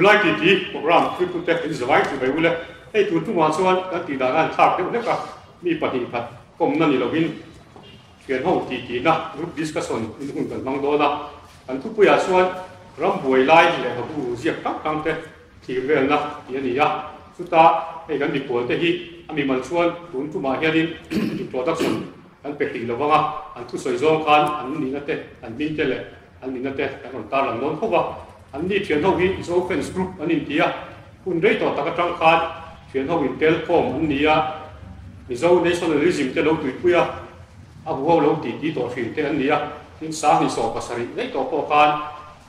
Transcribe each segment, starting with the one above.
Tunlai Titi program free to take is right to be ule hey tu tu ma chuan kan ti da an thak te ka mi pahnih phat kom na ni lovin thian ho Titi na group discussion in hun kan mang do na Untitled chuan Rambuai lai lehkhabu ziakte chhehvela na yani ya chuta hey kan dipol te hi ami mal chuan tun tu ma hianin introduction an pekti lovanga an thu soi zong khan an ni na te an min te le an ni na te kan tar lang non khowa an ni thian ho hi zo friends group an in tia kun rei to taka tang khan thian ho in telkom an ni ya Mizoram nationalism te lo tuipuya abu ho lo ti to thin te an ni ya in sa ni so pasari nei to ko khan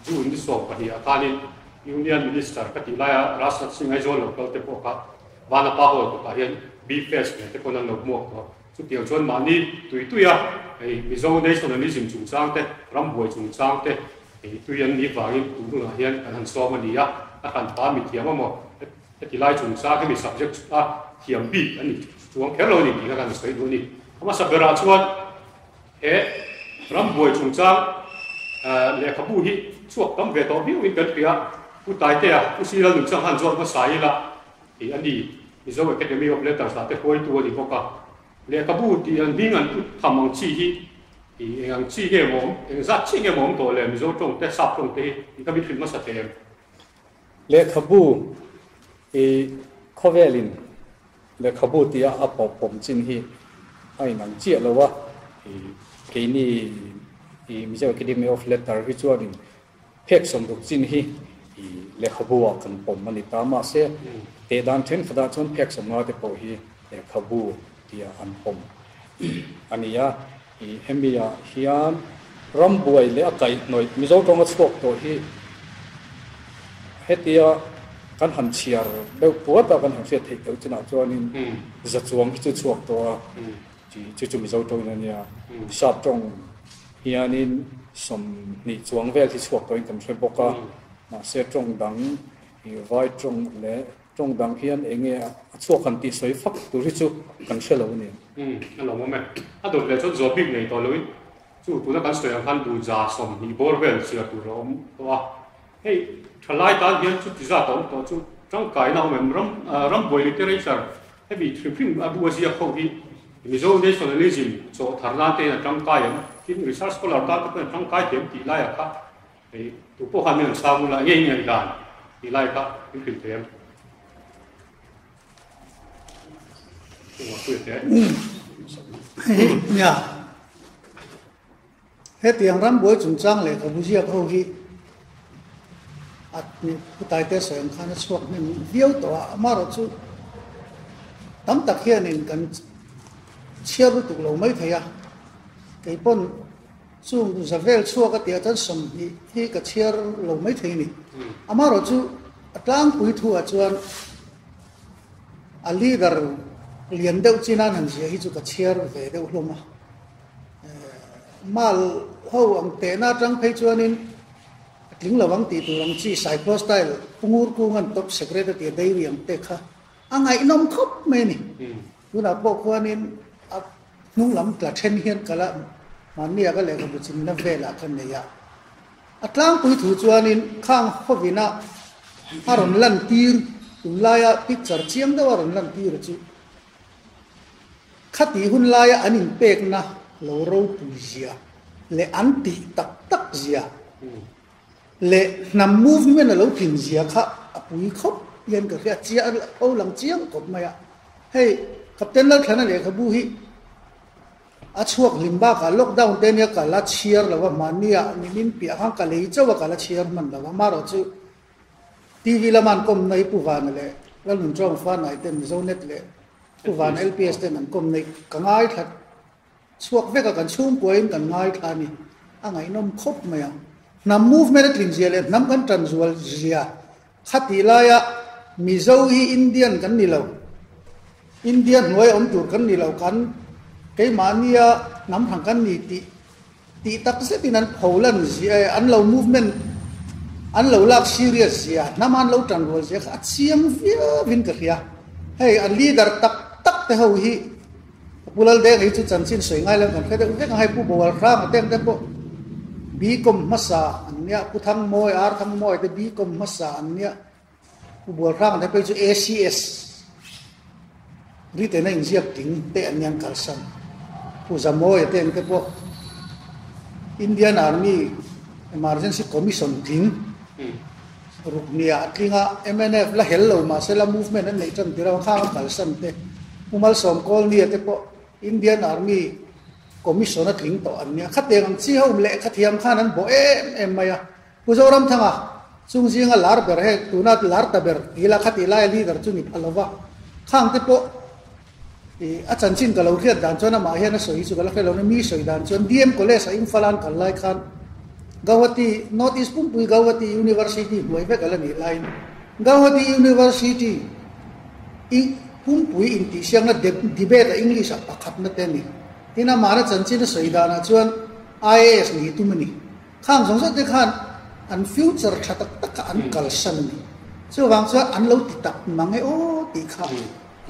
ju in so pa hi akanin union minister ka ti la ya rasat singai zo local te po ka wana pa ho ko ka hian b fest te ko nan lo mo ko chu tiang chon ma ni tuituya ei Mizoram nationalism chungchangte Rambuai chungchangte ei tuian ni wangin tu na hian kan han so ma ni ya akan pa mi thiam mo ti lai chungcha ke mi subject a thiam bi ani chuang khelo ni ti kan soi du ni ama sabera chuan he Rambuai chungchang lehkhabu hi chuak tam ve to bi win kan pia ku tai te a ku si Lalnunchanga han zo ma sai la ei ani Mizoram Academy of Letters ta te koi tu ni boka lehkhabu ti an ding an thamang chi hi ei ang chi ge mom eng za chi ge mom to le Mizoram tong te sap tong te hi ka bi thim ma sa te lehkhabu e khovelin lehkhabu tia apo pom chin hi ai nang chia lowa e keini e Mizoram Academy of Letters hi chuanin phek som duk chin hi e lehkhabu kan pom mani ta ma se te dan chen phada chon phek som na te po hi lehkhabu tia an pom ania e hemia hian Rambuai le akai noi Mizoram tong chok to hi hetia kan han chiar be puata kan han se thei to china chuanin za chuang chu chuak to chi chu Mizoram to nia sap tong hianin som ni chuang vel thi chuak to in kan thre boka ma se tong dang hi vai tong le tong dang hian enge chuak kan ti soi fak tu ri chu kan shelo ni an lo mo me a do le chu zo big nei to loin chu tu na kan soi kan du za som ni bor vel sia tu rom to a hey thalai ta hian chu ti za to chu tang kai na mem Rambuai literature hebi thlurbing abu ziah kho hi Mizoram nationalism so tharna te na tang kai kin research scholar ta ko tang kai tem ti la ya kha ei tu po han men sa mu la nge nge dan ti lai kha kin kin tem ya he tiang Rambuai chungchang le ka buzia kho hi at ni putai te soeng khan chuak ni viau to amaro chu tam tak hian in kan chiaru tu lo mai thaya kei pon chung du zavel chuak a tia tan som hi ka chiar lo mai thei ni amaro chu atlang pui thu a chuan a leader lian deuh china nan zia hi chu ka chiar ve deuh hloma mal ho ang te na tang phei chuanin tling lawang ti turang chi cycle style pungur kungan top secretary dei riang te kha angai nom khop me ni tuna po khanin nung lam tla chen hian kala mania ka le ka buchin na vela kan ne ya atlang pui thu chuanin khang hovina aron lan tir Tunlai picture chiang da waron lan tir chu khati hun laya anin pek na lo ro pu zia le anti tak tak zia le nam movement lo pin zia kha apui khop yen ka ria chia o lang chiang kop maya hey captain la thana le khabu hi a chuak limba ka lockdown te ne ka la chiar lawa mania min pi hang ka le chawa ka la chiar man lawa maro chu tv la man kom nei pu van le Lalnunchanga fa nai ten zonet le pu van lps ten an kom nei ka ngai that chuak ve ka kan chum poin kan ngai thani angai nom khop maya nam movement tling zia le nam kan transual zia khati la ya mizo hi indian kan ni lo indian noi om tur kan ni lo kan cái mania nắm thằng kan ni ti tak se tinan pholan zia an lo movement an lo lak serious zia nam an lo transual zia kha chiam vin ka khia hey an leader tak tak te ho hi pulal de hi chu chan chin soi ngai lang kan khe de vek hai pu bowal ram ateng te po bi kom masa ania puthang moi ar thang moi te bi kom masa ania buổi rang thì bây giờ ACS đi tới này ziaktute'n anh em cả sân phụ giám môi tên cái bộ Indian Army Emergency Commission tính rục nia tinga MNF la hello mà sẽ là movement anh này trong điều đó khang cả sân thế umal som call nia thế bộ Indian Army Commission tính to anh nia khát tiền chi hậu lệ khát thiam khan anh bộ em mày à Mizoram thằng à Chungchang lar ber he tunat lar taber ila khát ila leader chu ni phalawa khang thế bộ a chan chin ka lo khiat dan chona ma hian a soi chu kala khelo na mi soi dan chon DM college in falan kan lai khan Gawati North East Pumpui Gawati University buai ve kala ni line Gawati University in Pumpui in ti siang na debate English a pakhat na te ni tina ma na chan chin a soi dan a chuan IAS ni tu mani khang song sa te khan an future thatak tak an kal san ni chu wang chu an lo ti tak mangai o ti kha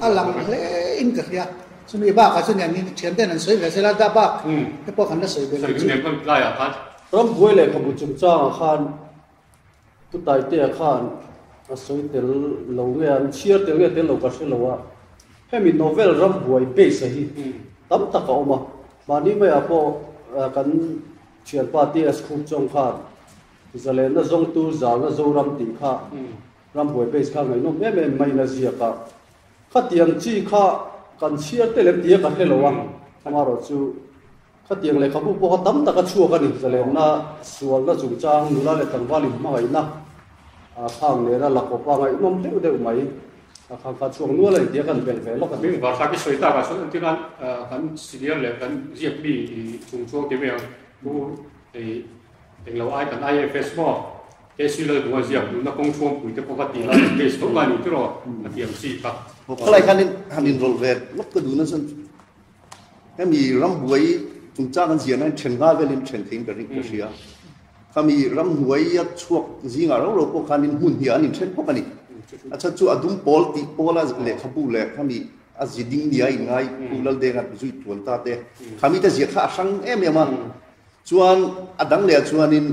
alang le in ka ya suni ba ka chuan ni chhante nan soi ve sela da ba he po kan na soi ve soi ne kon lai a khan Rambuai lehkhabu chungchang khan tu tai te khan a soi tel lo nge an chiar tel nge tel lo ka se lo wa hemi novel Rambuai base hi tam tak oma mani me apo kan chian pa ti as khum chong khan zalen na zong tu za na zoram ti kha Rambuai base kha ngai no me me mai na zia ka khatiang chi kha kan chiar te le ti ka helo wa amaro chu khatiang lehkhabu po tam taka chua ka ni zalen na sual na chungchang nula le tangwali ma ngai na a khang le na lakko pa ngai nom te de mai a khang ka chuang nual le ti kan vel vel lo ka mi Varte ki soi ta ka so ti kan serial le kan ziakbi chungcho ke me bu englo ai kan IFS mo ke sila du ziak du na kong chuang pui te po ka ti la ke sto la ni tro na tiam si ka khalai khanin rol ve lok ka du na san hemi Rambuai chungchang an zian an chen nga velin chen thing ka ring ka sia kami Rambuai ya chuak zinga ro po khanin hun hi anin chen po kani acha chu adum pol ti pola lehkhabu le kami aziding dia ngai ulal de nga zui tuan ta te kami ta zia kha sang em ya ma chuan adang le chuanin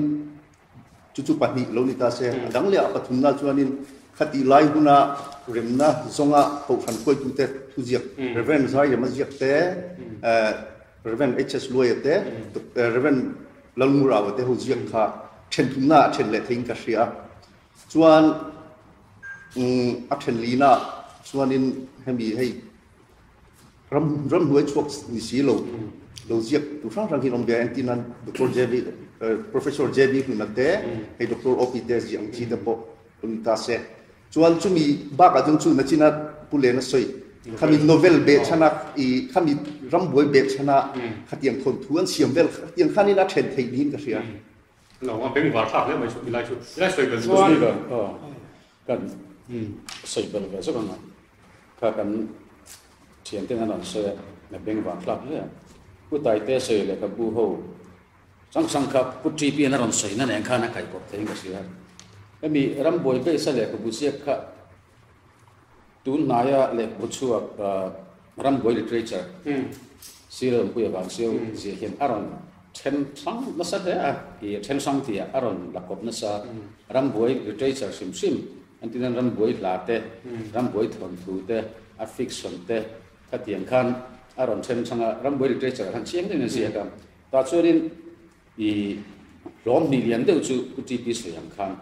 chu pahni lo ni ta se adang le pathumna chuanin khati lai huna remna zonga po khan koi tu te thu ziak reverend zai ya ma ziakte Reverend HS Loyate, Reverend Lalnunchanga Writer, ziak kha chen thumna chen le thing ka sia chuan a chen lina chuanin hemi hei Rambuai chuak ni si lo ziak tu sang hi rom be antinan Dr. JB Professor JB hunate hei Dr. OPT jiang chi da po unta se chuan chumi ba ka jung chu na china pule na soi kami novel be chana I kami Rambuai be chana khatiang thon thuan siam vel khatiang khani na chen thei din ka sia lo ma beng Varte le mai chu lai chu lai soi ka so ni kan soi bel ve so kan ka kan thian te nan soi na beng Varte le ku tai te soi le ka bu ho sang ka pu tri pi na ron soi na nen kha na kai ko te ka sia mi Rambuai be sa le ka bu sia kha Tunlai le buchuak Rambuai literature Laltanpuia Advocate ziah aron chen sang na sa de I chen sang ti aron lakop na sa Rambuai literature sim antinan Rambuai late Rambuai thon thu te a fiction te khatiang khan aron chen changa Rambuai literature han chiang de na sia kam ta churin I lom ni lian de chu uti pi siam khan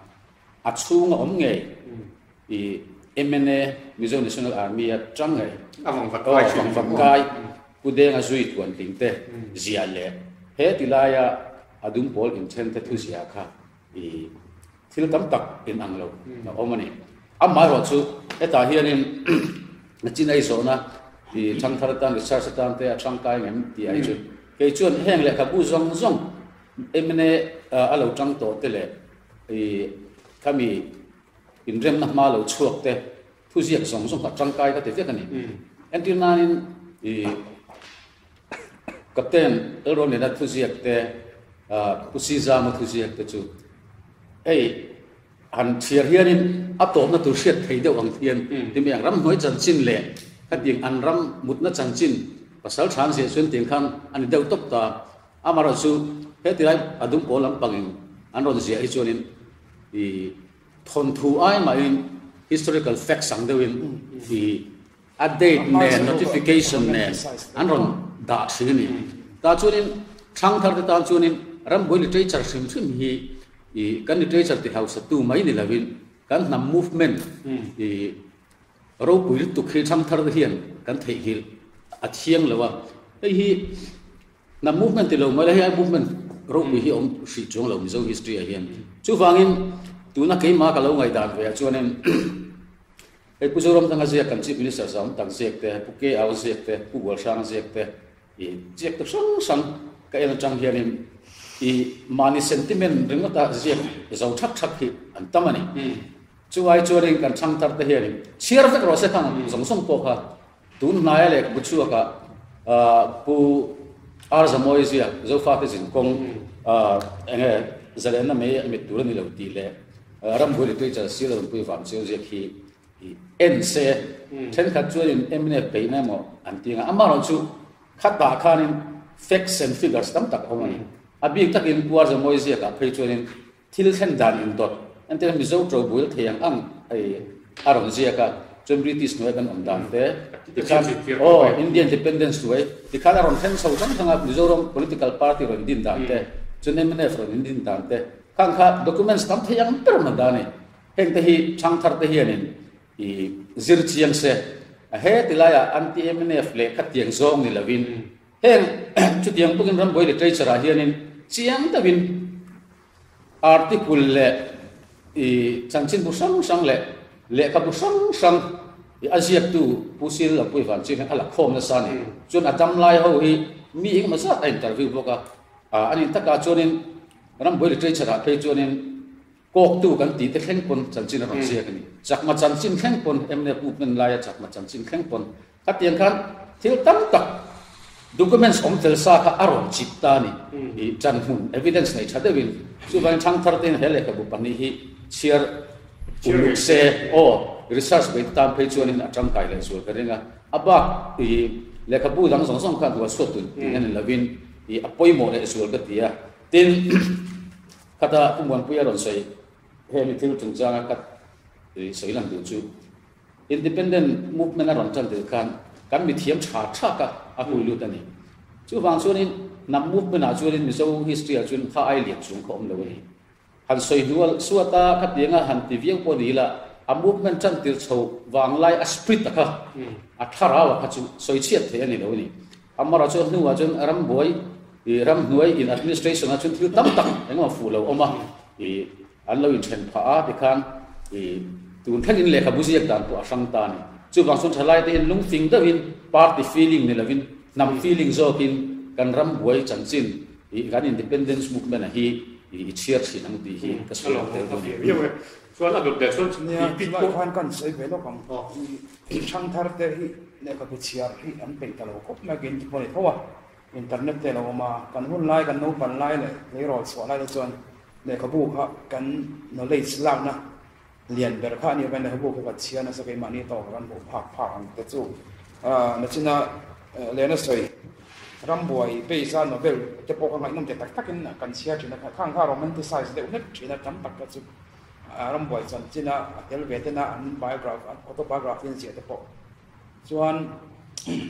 a chung om nge I MNA Mizoram National Army changai avanga kudeng azui tuan tingte ziah le he tilaya adum pol in chhante thu ziah kha I thil tam tak in anglo na omani amma ro chu eta hianin chinai so na I changthar research tan te changkai ngam ti ai chu ke chuan heng lehkhabu zong MNA alo chang to te le I kami in rem na ma lo chuak te thu ziak song ka changkai ka te fe kani antinanin I captain elron ne na thu ziak te pusiza ma thu ziak te chu ei han thiar hianin atom na tur hriat thei deuh ang thian timiang ram noi chan chin le kating an ram mut na chan chin pasal chan se suen ting khan an deuh top ta amara chu he tilai adum polam pangin an ron zia I chuanin I thon thu ai ma in historical facts sang deuhin thì update nen notification nen an ron da thini ta chunin thang thar te ta chunin Rambuai literature sim sim hi kan literature ti house tu mai ni lavin kan nam movement ro pui tu khi thang thar hian kan thei hi a thiang lawa hi nam movement ti lo mai hi movement ro pui hi om si chung lo mizo history a hian chu wangin tu na ke ma ka lo ngai dan ve chuanin Mizoram tanga ziak kan chief minister sam tang ziakte puke au ziakte pu wal sang ziakte ziakte sang ka en chang hianin mani sentiment ringota ziak zo thak thak hi an tamani chuai chuaring kan chang tar te hianin share vek ro se khang zong song po kha tunlai le bu chu ka pu arzamoi zia zo fa te jin kong enge zalena me mit turani lo ti le Rambuai literature sila pui fam cheu ziak hi en se chen khat chuin emne peina mo antinga amaro chu khata khanin facts and figures tam tak homani abi takin puar za moizia ka phei chuin thil khen dan in dot ante mizo tro buil theyang ang ai aron zia ka chum British no kan omdan te tikhan Indian independence way tikhan aron khen so chang thanga Mizoram political party ron din dan te chun emne from din dan te khang kha documents tam theyang per ma dani heng te hi chang thar te hianin zir chiang se he tilaya anti MNF le khatiang zong ni lavin heng chutiang pukin Rambuai literature a hianin chiang tawin article le chanchin bu sang le lehkhabu sang aziak tu pusil la pui van chin ala khom na sani chun atam lai ho hi mi ing ma sa interview boka ani taka chunin Rambuai literature a phei chunin kok tu kan ti te khleng pon chanchin ron sia kani chakma chanchin khleng pon emne movement lai chakma chanchin khleng pon khatiang khan thil tam tak documents om tel sa kha aron chipta ni chan hun evidence nei chadewin chu ban thang thar ten hele ka bu pani hi chiar uluk se o research be tam pe chuanin atram kai le sur karenga aba lehkhabu dang song song khan wa sotun nen lavin apoi mo le sur ka tia tin kata kumwan puya ron sei hemi thil chungchanga kat soilang du chu independent movement aron chan de kan mi thiam tha ka akui lu tani chu wang chunin nam movement a chunin mizo history a chun kha ai liak chung khom lo ni han soi dual suata khatianga han ti viang po ni la a movement chan tir chho wang lai a spirit ka a thara wa chu soi chiat the ani lo ni amara chu nu wa chun Rambuai in administration a chun thil tam tak engemaw fu lo oma an lo in chen pha a ti khan tun thanin lehkhabu ziak dan to asang ta ni chu wang sun thalai te in lung thing dawin party feeling ni lovin nam feeling zokin kan Rambuai chanchin kan independence movement a hi chiar thin ang ti hi ka solo te do ni so la dot de so pi ko khan kan sei velo kam chang thar te hi lehkhabu chiar hi an pe ta lo kop na gen ti pone thowa internet te lo ma kan hun lai kan no pan lai le ro so lai le chon lehkhabu kha kan knowledge lam na lian ber kha ni ben lehkhabu ka chian na sa ke mani to kan bo phak ang te chu na china le na soi Rambuai pe sa novel te po ka ngai nom te tak takin kan sia china khang kha romanticize de unet china tam tak ka chu Rambuai chan china tel ve te na an biography autobiography ni te po chuan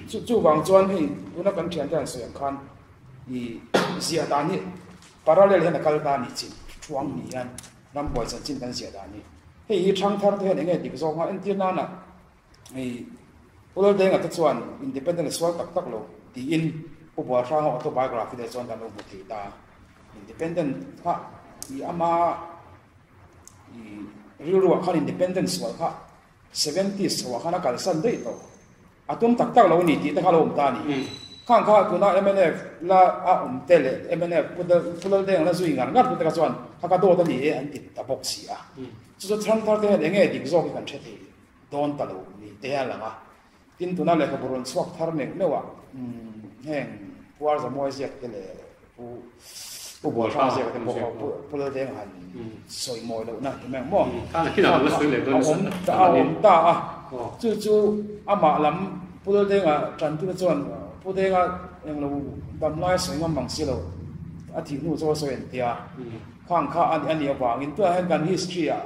chu wang chuan hi una kan thian tan soyang khan ziah ta ni parallel hena kal ta ni chi chuang ni an Rambuai chan chin kan ziah ta ni hi thang thar te ne nge dik zo ma en ti na na ulol de nga ta chuan independent swal tak tak lo ti in ubwa thang autobiography de chuan kan lo bu thi ta independent kha ama real wa khan independence wa kha 70s wa khana kal san dei to atum tak tak lo ni ti ta kha lo ta ni khang kha tu na MNF la awmte le MNF pudal de la zui ngar ngar tu ta chuan kha ka do ta ni an ti ta box si a chu thang thar de nge dik zo ki kan the ti don ta lo ni te ala ma tin tu na le ka buron swak thar me wa heng puar za moi ziak te le pu bo tha ziak te mo pudal de han soi moi lo na me mo kan ki na la soi le don ta a chu ama lam pudal de nga tran tu chuan pudal nga eng lo dam lai soi ngam bang si lo a thi nu zo so en tia khang kha an ani awang in tu han kan history a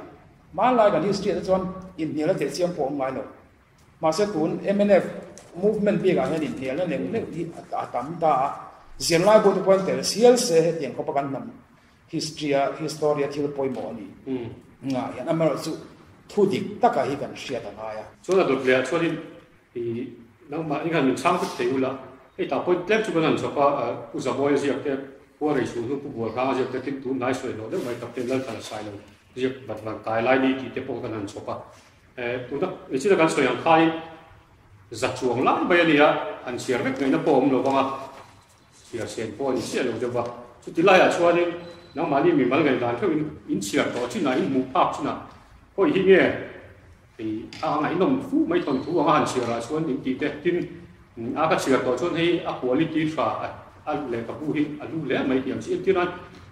mà lại cái history đó chọn in nhiều là thế chiang pawh ngay rồi mà sẽ tốn MNF movement bị cái in nhiều là nên tạm ta diễn lại bộ quan thế siêu sẽ hiện có bằng năm history thiếu bồi mỏ này ngay anh em nói chú thu địch tất cả những cái chuyện đó ngay cho nên được lẽ cho nên thì nó mà những cái sáng thức thế là cái tạo point left cho nên cho cả uzaboi ziakte qua đây xuống lúc buổi sáng ziakte tin tụi nãy rồi đó mấy tập tên lên thành sai rồi ziak bắt vào cái lại đi thì tiếp tục cái nên cho cả tụi nó chỉ là cái số yang khai giật chuồng lắm bây giờ anh xỉa biết người nó bom rồi bằng xỉa xẻn bom xỉa rồi cho vào chút tí lại cho nên nó mà đi mình vẫn ngày đàn theo in xỉa đó chứ này in mù pháp chứ nào có ý nghĩa thì ngày nông phú mấy tuần thú mà anh xỉa là cho những tí tết tin cái xỉa đó cho nên quality fra lehkhabu hi alu le mai tiam si tiran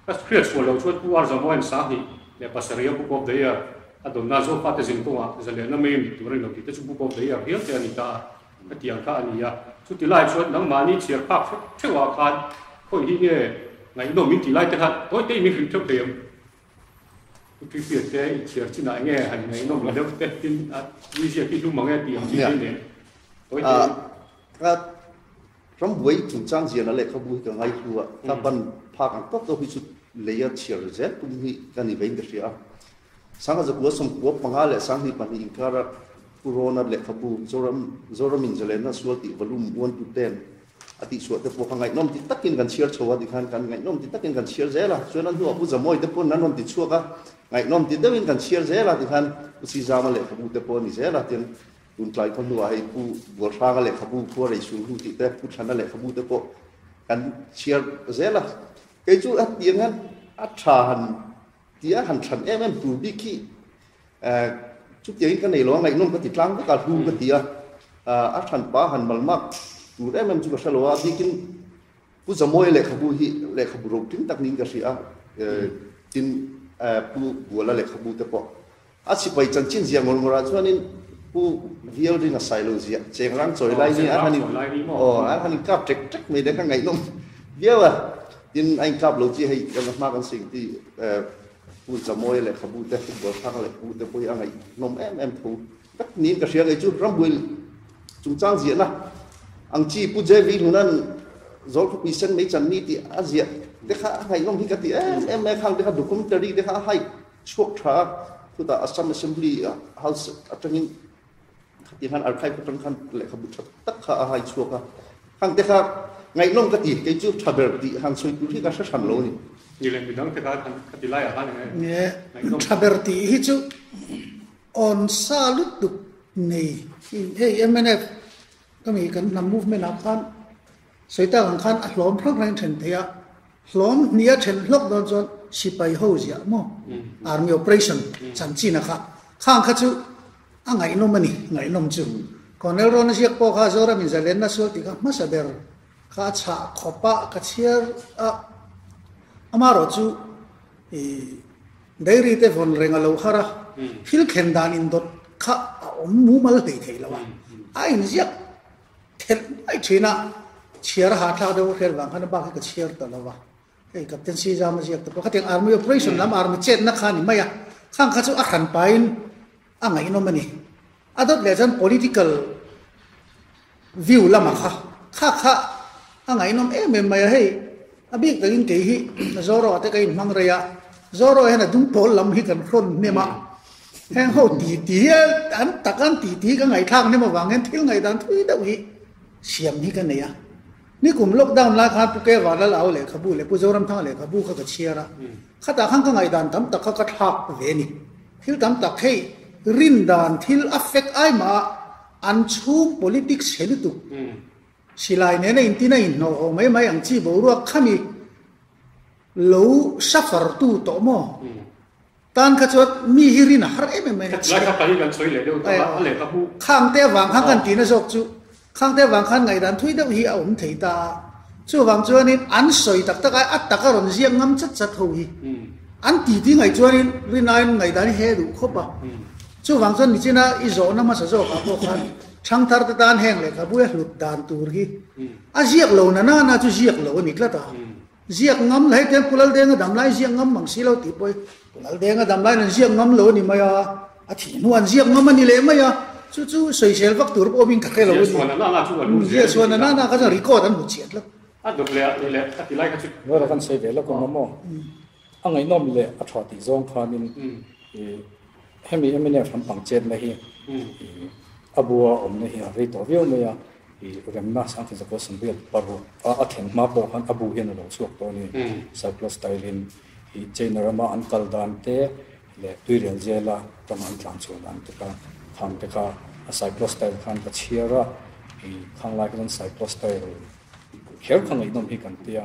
ka create for lo chot puar za moen sa hi le pasaria book of the year adon na zo pate jing tonga zale na mai tu re lo ti te book of the year hian te ani ta ka tiang ka ani ya chu ti lai chot nang mani chiar phak thewa khan khoi hi nge ngai no min ti lai te khan toi te mi hrim thok tem tu fi te chiar chi na nge han ngai no ma de te tin ni sia ki lu ma nge tiang chi ne toi te Rambuai chungchang ziah na lehkhabu ka ngai hlua ta ban phak ang tot to hi chu leya chiar je tum hi kani vein ria sanga zakua som ko panga le sang hi pan inkara corona lehkhabu Mizoram in zelena suati volume 1 to 10 ati suat te po ngai nom ti takin kan chiar chowa di khan kan ngai nom ti takin kan chiar zela chuan hu abu zamoi te pon nan nom ti chuaka ngai nom ti dewin kan chiar zela di khan usi zama lehkhabu te pon ni zela ten Tunlai con đùa hay pu bùa sang cái lehkhabu qua đây xuống hu tít pu chăn cái lehkhabu te po kan chia dễ là cái chú ăn tiếng ăn ăn trà hành tía hành trần em tu bi ki chút tiếng cái này lo ngày nôm cái thịt lang cái cả hu cái tía ăn trần pa hành mal mak tu em chú cái salo bi kin pu zamoi lehkhabu hi lehkhabu ro tin tak ning cái sia tin pu bùa la lehkhabu te po asi pai chan chin ziang ngol ngora chuanin pu vial ring a sai lo zia cheng rang choi lai ni an hanin kap tek tek me de ka ngai nom vial a tin anh kap lo chi hei kan ma kan sing ti pu zamoi lehkhabu te pu sang lehkhabu te poi angai nom em thu tak nin ka sia ngai chu Rambuai chungchang ziah na ang chi pu je vi hunan zol khu pisen mei chan ni ti a ziah de kha ngai nom hi ka ti em khang de kha documentary de kha hai chok tha khu ta Assam Assembly House atangin thì hắn archive trong khăn lehkhabu tất cả hai chuộc hàng thế khác ngày nông cái chú thà bờ thì hàng suy cứ cái sát sẵn lối như là mình đang thế khác cái tỷ lệ ở đây nghe thà bờ thì hết chú on sa lút tục này hey MNF cái mình cần làm movement nào khăn sợi ta hàng khăn lom program chen thế à lom nia chen lốc đó cho sipai hậu gì mo army operation chẳng chi nào khác khang khát chú ngày nôm mani ngày nôm chung còn nếu rồi nó siết po khá rồi mình sẽ lên nó số thì các mất sẽber khá chả khó pa khá chiar ama rồi chú đây đi tới phần renga lâu khá ra phil khen đàn in đốt khá mũ mal thấy thấy là ai siết thế ai chuyện à chiar hnahthlak đâu khen vàng khá nó bao cái chiar đó là cái captain si ra mà siết đó cái tiếng army operation làm army chết nó khá ni mày à khang khá chú akhan pain ngày nôm mani adot le jan political view lama kha ngày nôm em mai hey abik tagin ke hi zoro te kai mang reya zoro hena dung pol lam hi kan khron ne ma heng ho ti an takan ti ka ngai thang ne ma wangen thil ngai dan thui dau hi siam hi kan ne ya ni kum lockdown la kha pu ke wa la law lehkhabu le pu zoram thang lehkhabu kha ka chiara khata khang ka ngai dan tam tak ka thak ve ni thil tam tak hey rin dan thil affect ai ma an chung politics helu tu silai ne in tina in no mai ang chi bo ru khami lo suffer tu to mo tan kha chot mi hirin har em mai la ka pali kan choi le do ta lehkhabu khang te wang khang kan tina sok chu khang te wang khan ngai dan thui dau hi awmte ta chu wang chuanin an soi tak tak ai at tak ron ziang ngam chat ho hi an ti ngai chuanin rinain ngai dan he du khopa chú vàng dân như na izo na mà sao cả bộ khăn chăng thar ta tan heng lehkhabu hlut dan tur hi a ziak lo na chú ziak lo ni kla ta ziak ngam lai ten pulal denga dam lai ziak ngam mang silo ti poi pulal denga dam lai nan ziak ngam lo ni maya a thi nuan ziak ngam ani le maya chu soi sel vak tur po bin ka khelo ni ye suan na ka record an mu chiat la a dok le a ti lai ka chu no ra kan sei ve la ko mo angai nom le a tha ti zong khanin hemi ne pham pang chen na hi abua omne hi ri to vio me ya remna sang ki ko sam bil paru a theng ma po han abu hian lo chuak to ni cyclo style in hi chainarama ankal dan te le tuirel jela taman tlan chu dan te ka kham te ka a cyclo style khan ka chiara hi khang lai kan cyclo style kher khang ai nom hi kan tia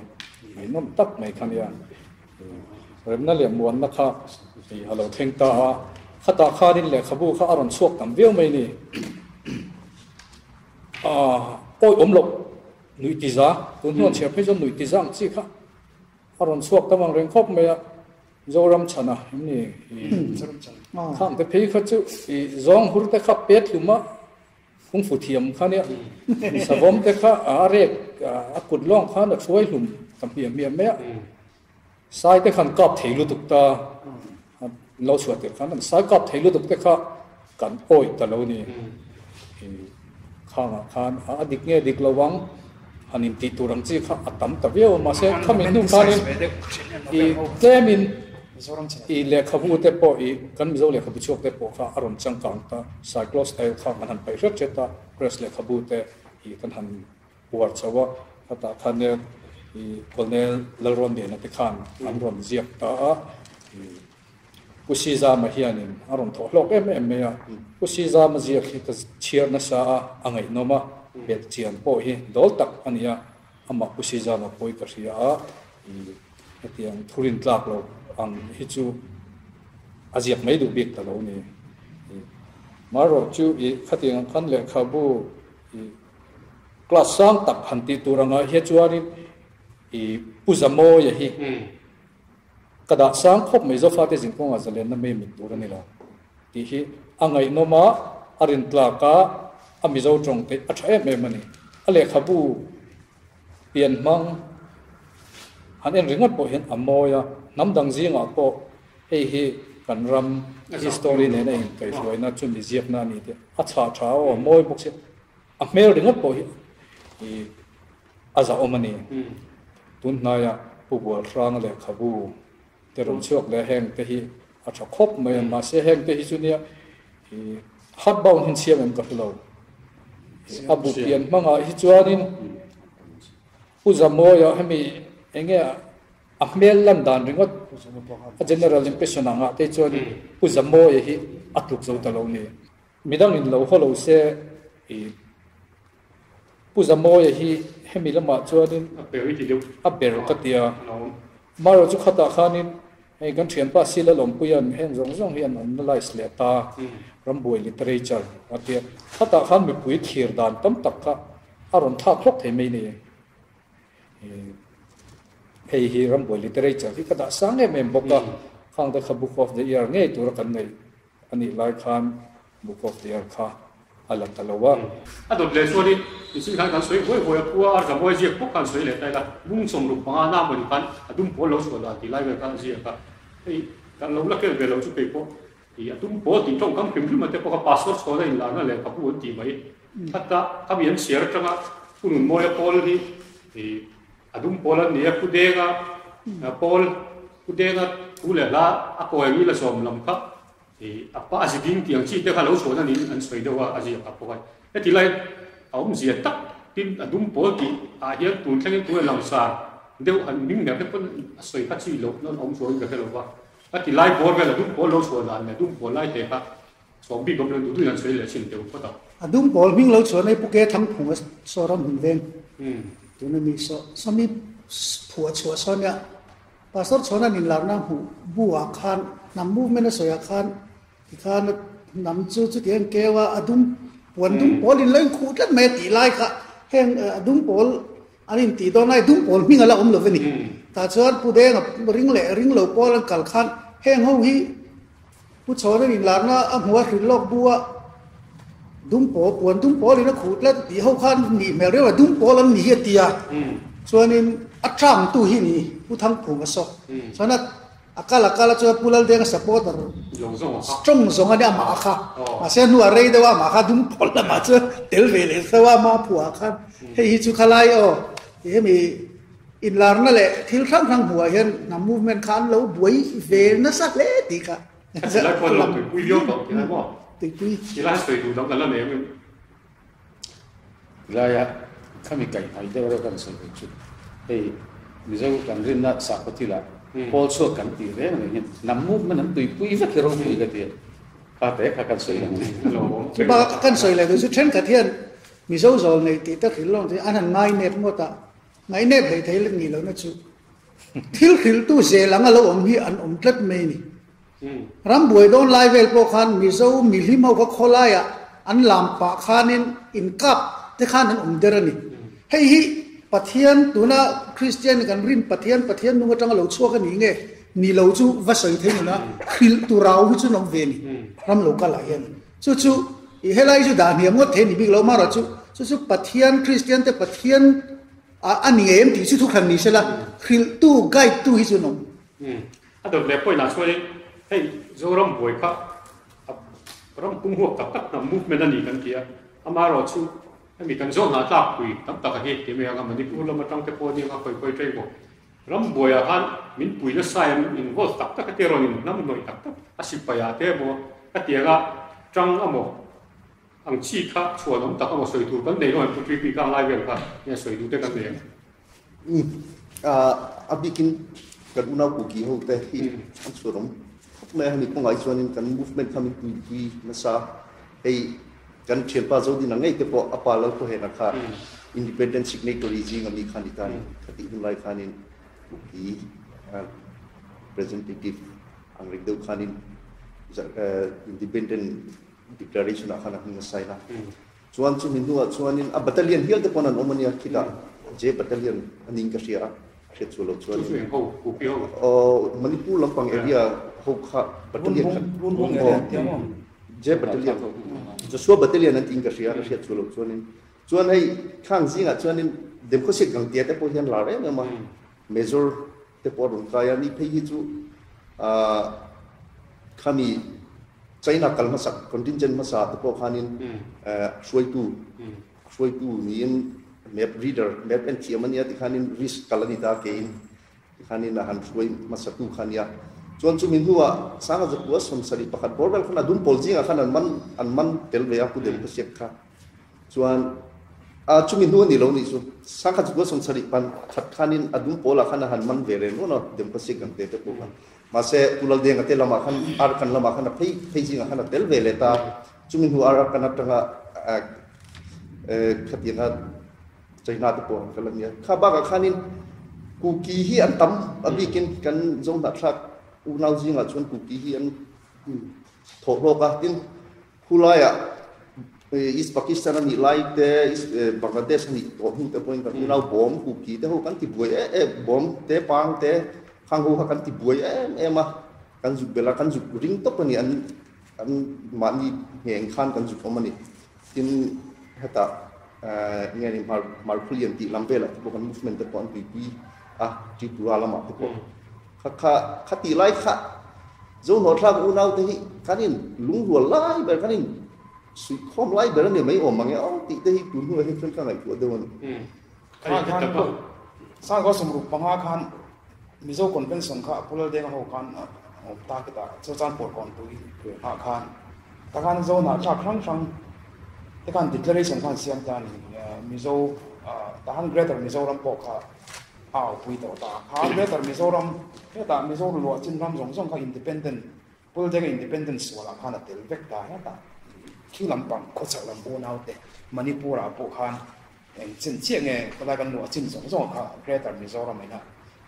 hi nom tak mai khan ya remna le muan na kha hi halo theng ta khata kharin le khabu kha aron chuak tam veo mai ni oi omlok nui tiza tun non che phe nui tiza chi kha aron chuak tamang reng khop me Mizoram chana ni kham te phe kha chu zong hur te kha pet luma kung fu thiam kha ne savom te kha are akut long kha na chuai lum tam pi mi me sai te khan kap theilu tuk ta lo chuat te khan sai kap theilu tuk te kha kan oi ta lo ni khang khan adik nge dik lawang hanin ti turang chi kha atam ta veo ma se khamin nu khanin I tlemin I lehkhabu te po I kan mizo lehkhabu chok te po kha aron chungchang ta cyclo style kha man han pai ret cheta press lehkhabu te I kan han war chawa ta khane I kolnel lalron de na te khan amron ziak ta kusiza ma hianin aron tholok em ya kusiza ma ziak hi ta chiar na sa angai noma bet chian po hi dol tak ania ama kusiza ma poi ka ria atiang thurin tlak lo ang hi chu aziak mai du bik ta lo ni maro chu I khatiang khan le khabu class sang tak hanti turanga he chuarin I puzamo ya hi kada sang khop mai zo fate jing konga zalen na me mit tur ani la ti hi angai noma arin tlaka amizo chongte athae me mani ale khabu pian mang hanen ringot po hen amoya namdang zinga po hi kan ram history ne na in kai roi na chun mi ziak na ni te acha o moi bok se a mel ringot po hi aza omani tun na ya pu bol rang le khabu teron chuak le heng te hi a tha khop mai ma se heng te hi chunia hot bound hin siam em ka hlo abu pian manga hi chuanin uzamo ya hemi enge ahmel lan dan ringot a general impression anga te chuani uzamo ya hi atluk zo ta lo ni midang in lo holo se uzamo ya hi hemi lama chuanin a ber ka tia maro chu khata khanin ei kan thian pa sila lompuyan heng zong hian analyze le ta Rambuai literature atia khata khan mi pui thir dan tam tak kha aron tha khlok thei mai ni hei hi Rambuai literature hi kada sang em boka khang da book of the year nge tur kan nei ani lai khan book of the year kha ala talawa adot le sori isi kan soi hoi puwa ar ga moi ji pok kan soi le tai la bung som lu pa na mo kan adum po lo so la ti lai ve kan ji ka ei kan lo la ke ve lo chu pe po I adum po ti tong kam pim ma te po ka password so la in la na le ka pu ti mai hatta ka bian share tanga kunun mo ya pol ni adum pola ni ku de ga pol ku de ga u le la a ko ni la som lam ka apa asibing tiang chi te ka lo so na ni an soi de wa aji ka po kai e ti lai awm zia tak tin adum po ti a hian tun thleng tu lam sa deu an ning ne pon soi ka chi lo non awm so ga ke lo wa a ti lai bor ga adum po lo so la ne adum po lai te ka so bi gom lo du an soi le chin deu ko ta adum bol ming lo so nei pu ke thang phung so ram hun ven tu na mi so mi phua chua so nya pastor chona nin lar na hu buwa khan nam movement na soya khan khan nam chu tiang ke wa adum wan dum pol in leng khu tlat me ti lai kha heng adum pol anin ti do nai dum pol ming ala om lo veni ta chuan pu de ring lo pol an kal khan heng ho hi pu chona nin lar na a huwa ri lok buwa dum po wan dum pol in khu tlat ti ho khan ni me re wa dum pol an ni tia chuan in atram tu hi ni puthang phung aso sana akala cho pulal deng supporter strong zong ani ama kha ma se nu arei de wa ma kha dum pol la ma che tel vele se wa ma phua khan he hi chu khalai o he mi in lar na le thil thang hua hian na movement khan lo buai ve na sa le ti ka la kon lo tu wi yo to ki na mo ti ki la soi du dong kan la ne la ya kami kai ai de ro kan so chu ei Mizoram kan rin na sa ko ti la also kan ti re ne nam movement nam tui pui va ki ro pui ka ti ka te ka kan soi lo ki ba kan soi le du chen ka thian Mizoram zol nei ti ta khil long ti an han ngai net mo ta ngai net thei thei le ngi lo na chu thil khil tu ze lang lo om hi an om tlat me ni Rambuai don lai vel po khan Mizoram mi li mau ka khola ya an lam pa khanin in kap te khan an om derani hei hi pathian tuna Christian kan rin pathian nu tang lo chua ka ni nge ni lo chu va soi the na khil tu rau hi chu nong ve ni ram lo ka la yen chu i helai chu da ni mo the ni big lo ma ra chu pathian Christian te pathian ani em ti chu thu khan ni se la khil tu guide tu hi chu nong a do le poi na choi hei zoram boi kha ram pung huak tak na movement ani kan kia amaro chu mi kan zo na tak pui tam tak he ti me nga mani pu lo ma tang te po ni nga koi trei bo Rambuai han min pui na sai in ho tak te ron in nam noi tak asipa ya te bo ka ti ga chang amo ang chi kha chua nom tak amo soi tu kan nei no pu tri pi ka lai vel kha ya soi du te kan ne abikin kan una ku ki ho te hi an surom me hani ko ngai chuan in kan movement kami pui na sa ei kan chen pa zo din ngai te po apalo ko he na kha independent signatory ji ngami khani tan khati Tunlai khanin ki representative angrik do khanin independent declaration akhana hing sai na chuan chu min nuwa chuan in a battalion hial te ponan omania khida je battalion aning ka sia she chulo chuan ho ku pi ho Manipur lampang area ho kha battalion je battalion Joshua battalion an ting ka sia ka sia chulo chuan hei khang zinga chuan in dem ko sik gang tia te po hian la re ma major te po run ka ya ni phei hi chu khami China kalma sak contingent masa te po khanin suai tu ni in map reader map and chiamania ti khanin risk kalani ta ke in khanin na han suai masa tu khania chuan chu min huwa sanga za puas som sari pakhat borbel khana dun poljinga khan an man tel ve aku dem ko sek kha chuan chu min huwa ni lo ni chu sanga chu som sari pan khat khanin adum pola khana han man ve re no dem ko sek gang te po khan ma se tulal de ngate lama khan ar khan lama khan phei jinga khana tel ve le ta chu min huwa ar kana tanga khatina China te po kalania kha ba ka khanin ku ki hi an tam abikin kan zong na thak unau jinga chuan ku ki hi an thoro ka tin hulaya East Pakistan ani lai te Bangladesh ni to hu te point ka unau bom ku ki te ho kan ti buai bom te pang te khang ho kan ti buai ma kan zu bela kan zu ring to pani an mani heng khan kan zu komani tin hata ngani mar phulian ti lambela to kan movement te pon pi ti pura lama te po kha ti lai kha zo no thla unau te hi kanin lungrual lai ber kanin sui khom lai ber ne mai om mangi ti te hi tu nu he fen ka ngai tu de won sa go somru panga khan Mizo convention kha pulal de ho khan ta kita cho chan por kon tu ha khan ta khan zo na cha khang sang te kan declaration khan siam ta ni Mizo ta han greater Mizoram po kha pui to ta kha greater Mizoram he ta Mizoram lo chin ram jong jong kha independent pulal de independence wala khan tel vek ta ha ta khi lampang ko chak lam bo nau te Manipur po khan eng chen chiang nge ka kan lo chin jong jong kha greater Mizoram ina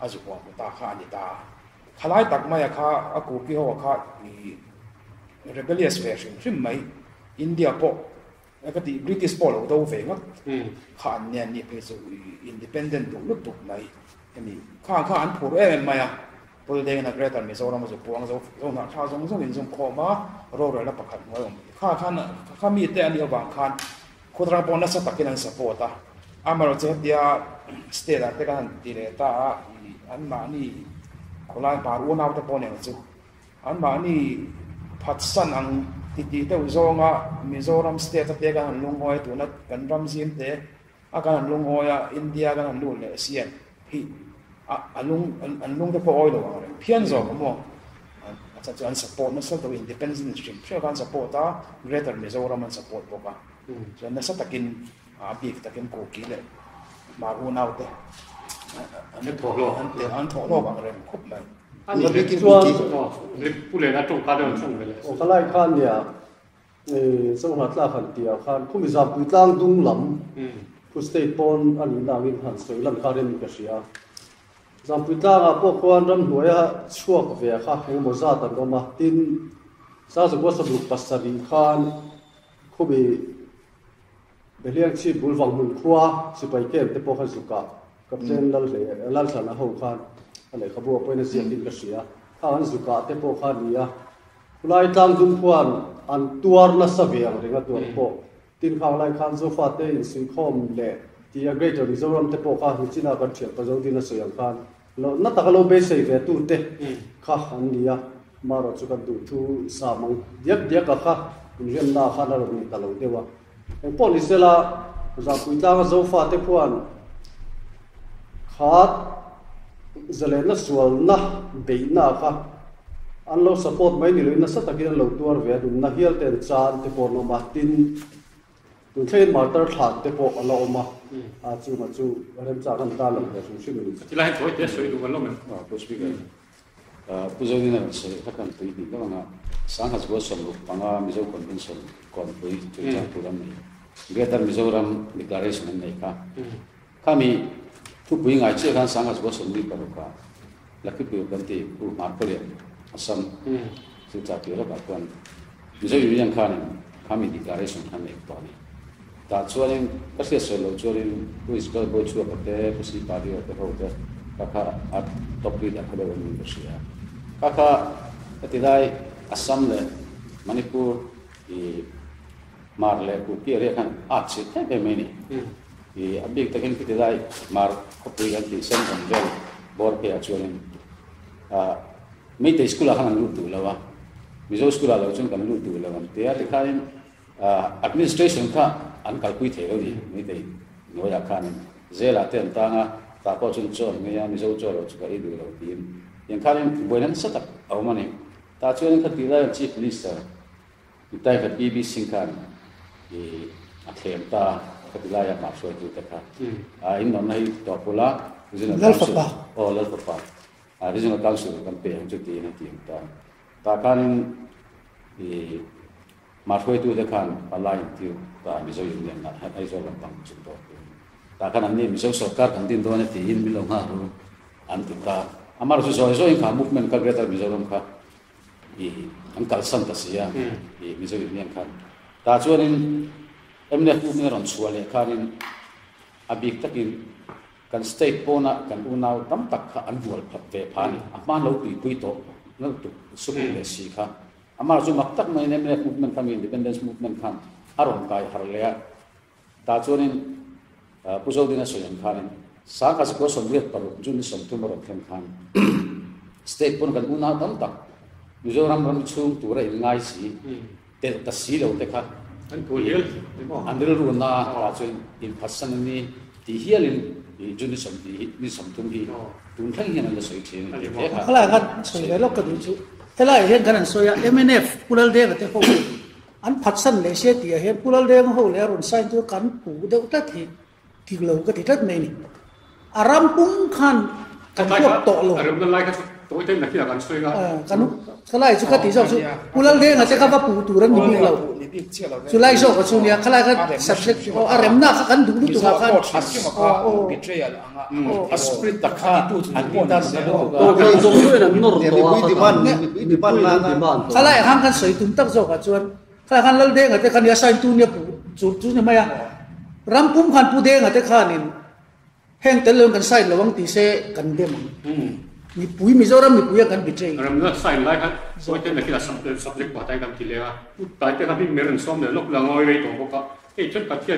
azu ko ta kha ni ta khalai tak ma ya kha aku ki ho kha ni rebellious version rim mai India po ka ti British po lo do ve nga kha nya ni pe so independent do lu tu mai ni kha an phur ma ya pol de na greater Mizoram zo puang zo na tha zong zong in zong kho ma ro la pakhat mo kha mi te ani awang khan khudra bon na sa takin an support ta amaro che dia state ate kan dire ta an ma ni kolai baru na ta pone chu an ma ni phatsan ang Titi te uzonga Mizoram state ate kan lungoi tu na kan ramzim te akan lungoi India kan lu le sian hi alung te po oil lo phian zo mo acha chuan support na sa to independent stream sure kan support ta greater Mizoram and support boka so na sa takin big takin ko kile maru na te an tholo an tholo bang rem khop lai an ni ki ni pule na tong ka don chung le o kalai khan ya so hnahthlak han tia khan khumi za puitlang dung lam ku state pon an dangin han soi lan kharin ka sia zam puitlang a po kwan ram hnuaya chuak ve kha engemaw za tan ko ma tin sa zo ko sabluk pasari khan khumi beliang chi bulwang mun khua sipai kem te po kha zuka kapten lal sana ho khan lehkhabu appoina ziak din ka sia an zuka te po kha nia kulai tlang dum khuan an tuar na saviang ringa tuar po tin khang lai khan zo fa te in sing khom le ti a greater Mizoram te po kha hi china kan thiam pa zo din na soyang khan lo na ta lo be sei ve tu te kha an nia maro chu kan du thu samang diak ka kha riam na kha na ro ni ta lo dewa en polisela za puitanga zo fa te khuan khat zalena sual na beina kha an lo support mai ni loina sa takin lo tuar ve dum na hial ten chan te por no martin tu thlen martar thlat te po ala oma a chu ma chu rem cha kan ta lo su shi ni ti lai thoi te soi du kan lo men to speaker puzo ni na se hakan tu di ka nga sang has go som lu panga mizo convention kon pui chungchang puram ni greater Mizoram declaration nei ka kami tu pui ngai che kan sang has go som ni ka ka lakhi pu kan ti pu mar pole asam su cha pi ro ba kon mizo yu yang khan kami declaration kan nei pa ni ta chuanin ka se so lo chuanin pu is go chu ba te pu si pa ri te ho te ka at top ri da khaba ni ko sia ka atidai Assam le Manipur i marle ku pi re kan achi te be meni i abik takin ki dai mar khopui gan ti sen kan vel bor pe achuanin mei te school han lu tu lawa mizo school la chung kan lu tu lawa te a tikhain administration kha an kalpui the lo ni mei te noya khan zela ten tanga ta ko chung chon nge ya mizo cho lo chuka i du lo tin yang khan boinan satak awmani ta chuan ka tira chief minister itai ka pb singkan i athem ta ka tila ya ma so tu ta ka in non nai to pula regional council lalpa regional council kan pe ang chuti na tim ta kan i ma so tu ta kan alai tu ta mizo union na ai so lam pang chu to ta kan an ni mizo sarkar kan tin do na ti in milong ha ru an tu ta amar so in ka movement ka greater Mizoram ka an kalsan ta sia mizo union khan ta chuanin emne movement ron chuale khanin abik takin kan state pona kan unau tam tak kha an bual phat ve phani ama lo pui to no tu suku le si kha ama chu mak tak mai emne movement khan independence movement khan aron kai harlea ta chuanin puzo dina soyan khanin sa ka ko somriat paru jun som tu maro khan state pon kan unau tam tak Mizoram ram chung tu ra ngai si te ta si lo te kha an tu hial an dil ru na ra chuin in phasan ni ti hialin i juni som ti ni som tum hi tun thang hian la soi chen te kha khala khat soi le lok ka du chu helai hen kan soya MNF pulal de ka te ho an phatsan le se ti he pulal de ho le ron sai tu kan pu de ta ti lo ka ti tat nei ni aram pung khan kan ko to lo aram dan lai ka tôi thấy là khi là gần xuôi ra cái này chú cái tí sao chú pulal de ngate ka ba pu tu ran ni lo chú lai so ka chu nia khala ka subject o rem na kan du tu ka kan a spirit ta kha an ni ta sa do to zo na nor to khala hang kan soi tum tak zo ka chuan khala kan lal de ngate kan ya sai tu nia pu chu ni ma ya ram pum khan pu de ngate khanin heng tel lon kan sai lawang ti se kan dem mi pui Mizoram mi pui kan bitrai ram na sai lai kan tôi thấy là khi là subject bảo tay cầm thì lẽ tại cái cái mình meron som để lúc là ngồi đây tổ có cái chân cái kia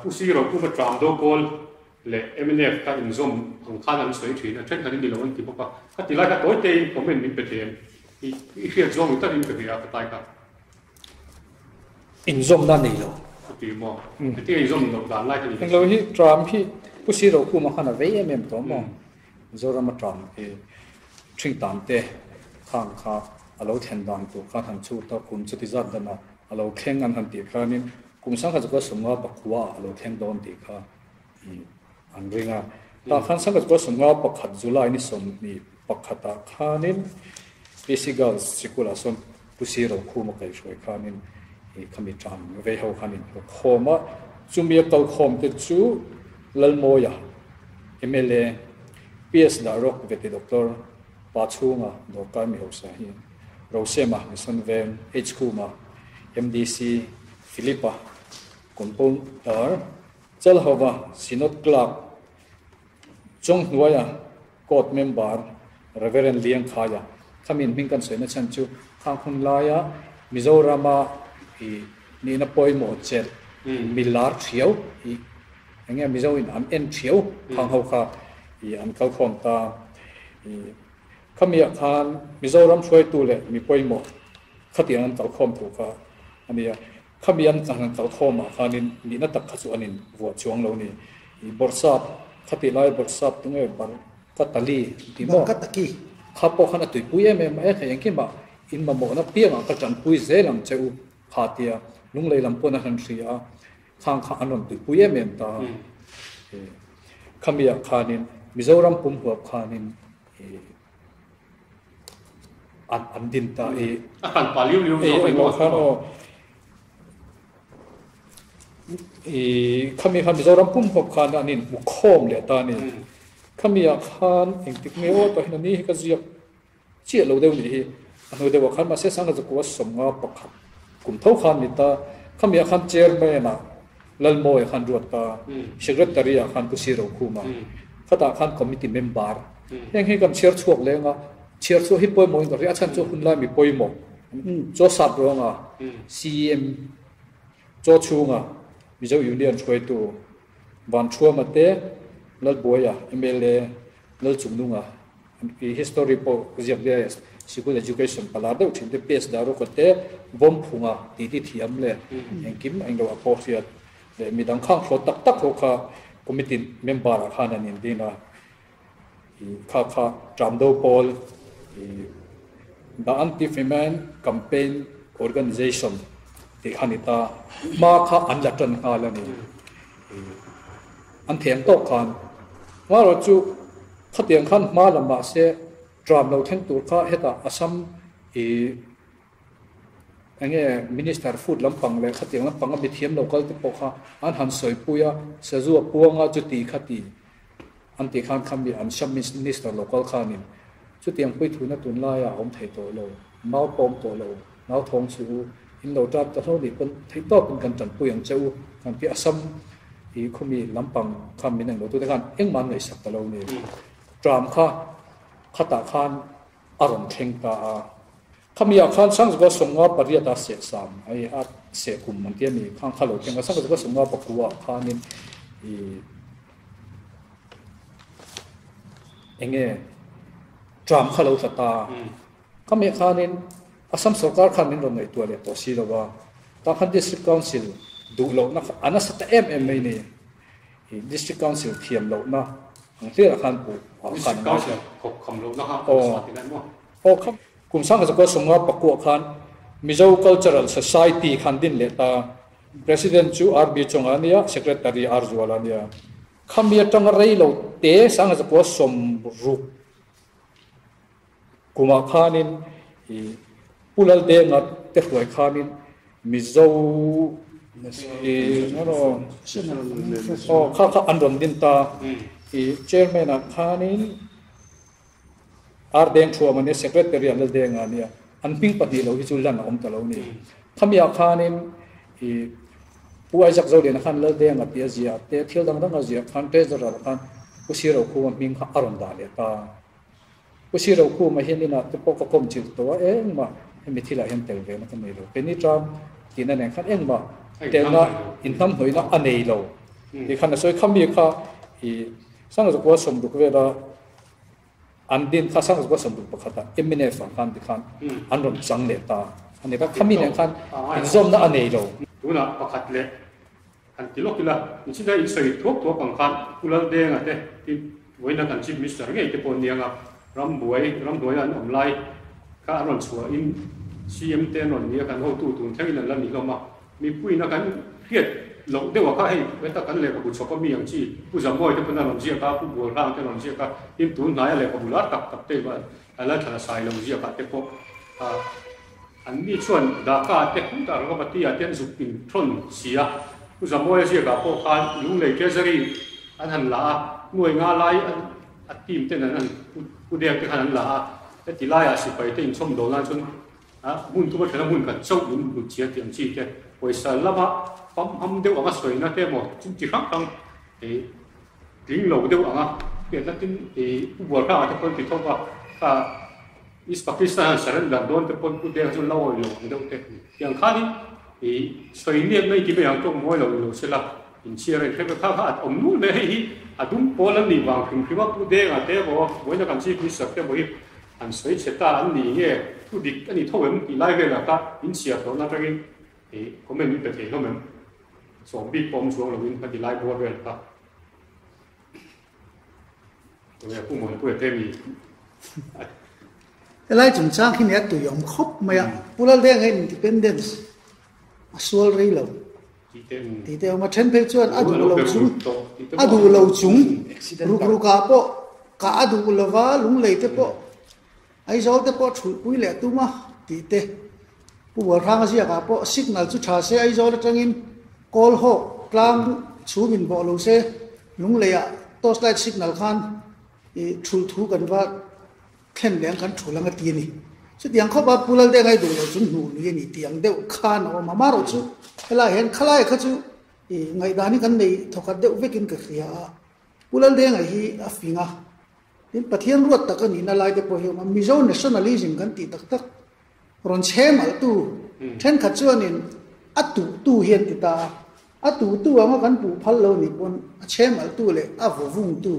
ผู้ซีเราผู้มาตรามโดกอลเละMNF ก็อินซอมของข้านั้นสวยถือนะเช่นนั้นนี่เราวันที่บอกว่าก็ตีไล่ก็ตัวเต็งผมเป็นมินเป็นเต็มอีเรียกซอมตั้งอินเป็นเรียกตายกันอินซอมนั่นนี่เหรอตีมอที่อินซอมเราด่านไล่กันอีกเราที่ตรามที่ผู้ซีเราคู่มาขนาดเวียมตัวมองMizoramมาตรามชิงตามเตะข้างข้าเราเห็นด่านตัวข้าทันชูตะคุมสุดที่จัดดันนะเราแข่งกันทันตีข้านี่กุมสังกัดก็สมว่าปักว่าเราแข่งโดนตีข้าอันเรื่องแต่ขันสังกัดก็สมว่าปักขัดจุลายนี่สมนี่ปักขัดข้านี่พิสิกาสิกุลาสมผู้ซีเราคู่มาเกี่ยวช่วยข้านี่ขมิจามเวหาข้านี่โคมาจุมีตัวโคมติดจูลัลโมยาMLA PS ดารกเวทีด็อกเตอร์ปาชูงาดอกการมีหัวสาหินโรเซมามิสันเวน HQ มา MDC ฟิลิปปาคนปุ่นดาร์เจ้าหัวสินอดกลับจงหัวยากอดเมมเบอร์เรเวเรนเลียงขายขมิ้นมิ่งกันสวยนะฉันจูข้างคุณลายมิโซรามานี่นับปอยหมดเจ็ดมิลลาร์เชียวอย่างเงี้ยมิโซอินอันเอ็นเชียวข้างเขาค่ะอันเขาคงตาขมีอาคารมิโซรัมช่วยตัวเลยมีปอยหมดขัดอย่างนั้นเขาคงถูกค่ะอันนี้ขมีอันนั้นเขาคงอาคารนี้นี่นัดตักขจุอันนี้วัวช่วงเรานี่บริษัทขัดที่ไล่บริษัทตรงนี้บังกัตตลีที่มั่งกัตตะกี้ข้าพขณะตุยปุยเอ็มเอ็อย่างกี้บ่อินมาโมนับเปียงกระจันปุยเซลังเจ้าขาเตียลุงเลยลำปนหันเสียข้างข้าอันนั้นตุยปุยเอ็มตาขมีอาคารนี้มิโซรัมปุ่มหัวขานินอันดินตาอันปาลิวลิวเราไปหมดครับขมีมิโซรัมปุ่มหัวขานินบุคคลเลยตานี่ขมีอาคารเองติดเงี้ยวตัวนี้ก็เสียเชี่ยเราเดี๋ยวนี้อันเราเดี๋ยวขันมาเสียสังกัดกว่าสมงาปักขับกลุ่มเท่าขันนี่ตาขมีอาคารเจอร์แมน่ะลัลโมยขันรวดตาเชกเรตตารีอาคารผู้ซีเราคู่มาข้าตาขันคอมมิตี้เมมเบอร์ยังให้กันเชียร์ช่วงเลยงะเชียร์ช่วงฮิปโปยมอยกับที่อาจารย์ช่วงคุณไล่มีปอยมอโจสับรองะ CM โจชูงะมิเจ้ายูเนียนช่วยตัววันชัวมาเตะลัลบอยMLAลัลจุ่มนุ่งะhistory พอเรียกได้สิคุณ education พลาดเดี๋ยวถึงจะเปสดารุกเตะบอมพุงะตีที่เทียมเลยยังกิมยังเราพอเสียเลยมีดังข้างโคตรตักโคค่ะคอมมิตี้เมมเบอร์ข้านั่นนี่นะข้าจำดูพอล The Anti-Famine Campaign Organization ที่ขันิตามาข้าอันจัดจันข้าแล้วนี่อันเถียงโต๊ะขันว่าเราจูขัดเถียงขันมาลำบากเสียจำเราทั้งตัวข้าเหตุอาสัมอย่างเงี้ยมินิสเตอร์ฟู้ดลำปังเลยขัดเถียงลำปังก็มีเทียมเราก็จะบอกว่าอันหันสวยปุยเสียจัวปัวงาจุดตีขัดตีอันที่ขันคำมีอันชัมมินิสเตอร์เราก็ขานินจุดเตียงปุยทุนตุนไล่awmteตัวเราเมาปอมตัวเราเมาทองสูอินเราจับจะเท่านี้เป็นที่ต่อเป็นกันจันปุยอย่างเจ้าการที่อาสัมที่เขามีลำปังคำมีหนึ่งเราตัวกันเอ็งมันเลยสักแต่เราเนี่ยจามข้าขัดตาขันอารมณ์เข่งตาขมีอาคารสังก็ส่งว่าปริยัติเสียสามไอ้อาเสียกลุ่มมันเที่ยมีข้างขลุ่ยเข่งสังก็ส่งว่าปกัวขานินเองจามขลุ่ยตาขมีขานินอาสัมสกัดขานินเราในตัวเลยตัวสีเราว่าตาขัน district council ดูเรานะอันนั้นสเตมไม่เนี่ย district council เทียมเรานะเรื่องอาคารปูอาคารนั้นคำรู้นะครับโอ้ครับกลุ่มสังกัดก็ส่งว่าประกวดขัน Mizo Cultural Society ขันดินเลตา President จูอาร์บีจงอันเนี้ย Secretary อาร์จวลอันเนี้ยขมีจังไรเราเตะสังกัดก็สมรูปกลุ่มอาคารนินผู้เล่นเดงัดเตะหวยขันนิน Mizo นั่นโอ้ข้าอันรวมดินตาเชอร์แมนอาคารนินอาร์เดงชัวมันเนี่ย Secretary อันเดงอันเนี่ยอันพิงปฏิเราที่จุลลันawmteเราเนี่ยขมีอาคารนินผู้ไอ้จักรเจ้าเดียนขันเล่เดงอันเดียziahเตะเที่ยวดังๆziahขันเตะจระขันผู้ชีเราคู่มันมิงข้าอารมณ์ดาเลยตาผู้ชีเราคู่มาเห็นนี่นะที่พวกก็คมจิตตัวเองมาให้มีที่ไหนเห็นเตลเวนะก็ไม่รู้เป็นนิทรามที่นั่นเองขันเองมาเตลน่ะอินทำหอยน่ะอันเอเรา thì khăn là soi khăm bị khá thì sang rồi qua sầm được về đó anh din khá sang rồi qua sầm được bậc khát eminent phẳng khăn thì khăn anh rồi chẳng lệ ta anh này các khăm bị này khăn zoom đã anh này rồi đúng là bậc khát lệ anh chỉ lúc kia là mình chỉ thấy sợi thuốc bằng khăn cooler đen à thế thì với nó cần chip mixer cái cái phần niang à Rambuai anh online các anh rồi sửa in CMT rồi nhiều cái hậu tu theo lần lần này màมีปุ้ยนักการเรียกหลงเดี๋ยวว่าเขาให้เวลาการเลี้ยงบุตรชอบก็มีอย่างที่ผู้สมัยที่เป็นหลงเจียก้าผู้บัวร่างที่หลงเจียก้ายิ่งตัวไหนอะไรก็บุญรักกับเตว่าอะไรทางสายหลงเจียก้าเตพวกอันนี้ชวนดาก้าเตคุณตาเราก็ปฏิญาณเตนสุกินทนเสียผู้สมัยเจียก้าพวกการลุงเลยเกษรีอันหันลาหน่วยงานไล่อันทีมเตนนั้นผู้เดียกที่หันลาแต่ที่ไล่สิไปเตนชมโดนนั่นชนมุ่งตัวเธอมุ่งกันเจ้าหญิงบุตรเจียเตียงชีเต为啥那么ปั๊มเดียวอ่ะสวยนะเท่หมดจริงๆครั้งลิงเหลาเดียวอ่ะเปลี่ยนแล้วที่ผู้บวชข้าจะพ้นติดท้องว่าข้าอิสปากีสถานสหรัฐโดนจะพ้นผู้เดียวจนเล่าอยู่เดียวเท่อย่างข้านี่สวยเนี่ยไม่กี่อย่างต้องมวยเหลาเสร็จแล้วอินเชียร์เท่ข้าอัดอมนู่นเลยอัดดุ้งโพลันนี่วางพิมพ์ว่าผู้เดียวอ่ะเท่บอกว่าจะการชีวิตสักเท่บอกอันสวยเช็ดตาอันนี้เนี่ยผู้ดิอันนี้เท่าเหมือนที่ไล่เวลาก็อินเชียร์ตัวนั้นก็ก็ไม่มีประเทศเขาเหมือนสองปีปอมช่วงเราวินปฏิไลบัวเวลครับตรงนี้ผู้หมวดผู้เทมีไล่จุงจ้างที่นี้ตัวยอมครบไหมอ่ะผู้เล่นเรื่องให้ independence ส่วนรีเราตีเดียวมาเช่นเพลชวนอดูเราจุงรูกาโปกาดูเราว่าลุงเลยเตโปไอ้เจ้าเตโปฉุยปุ้ยแหละตู้มาตีเตผู้บริหารเสียกับพวกสิกนัลจุดชาเสียไอ้เจ้าเรื่องนี้กอลโฮกลางชูบินบอกเราเสียลุงเลยอ่ะตัวสไลด์สิกนัลขันชูทูกันว่าแข่งเลี้ยงกันชูลังกันตีนี่สุดยังเขาบอกผู้เล่นได้ไงดูเราจุนหูนี่นี่ตียงเดียวขันเอามาเราจูเวลาเห็นขลายเขาจูไงด้านนี้กันเลยถกเดียวไปกินกับเสียผู้เล่นได้ไงที่อฟิงอ่ะนี่ประเทศรวดตะกันนี่นั่นลายเดียวพอเห็นมันมิโซเนชั่นแนลิซึมกันตีตักรอนเชมาตู้เช่นขัดชวนินอัตุตู้เฮียนติตาอัตุตู้ว่ามันกันปูพัลโลนี่บนเชมาตู้เลยอัฟวุ้งตู้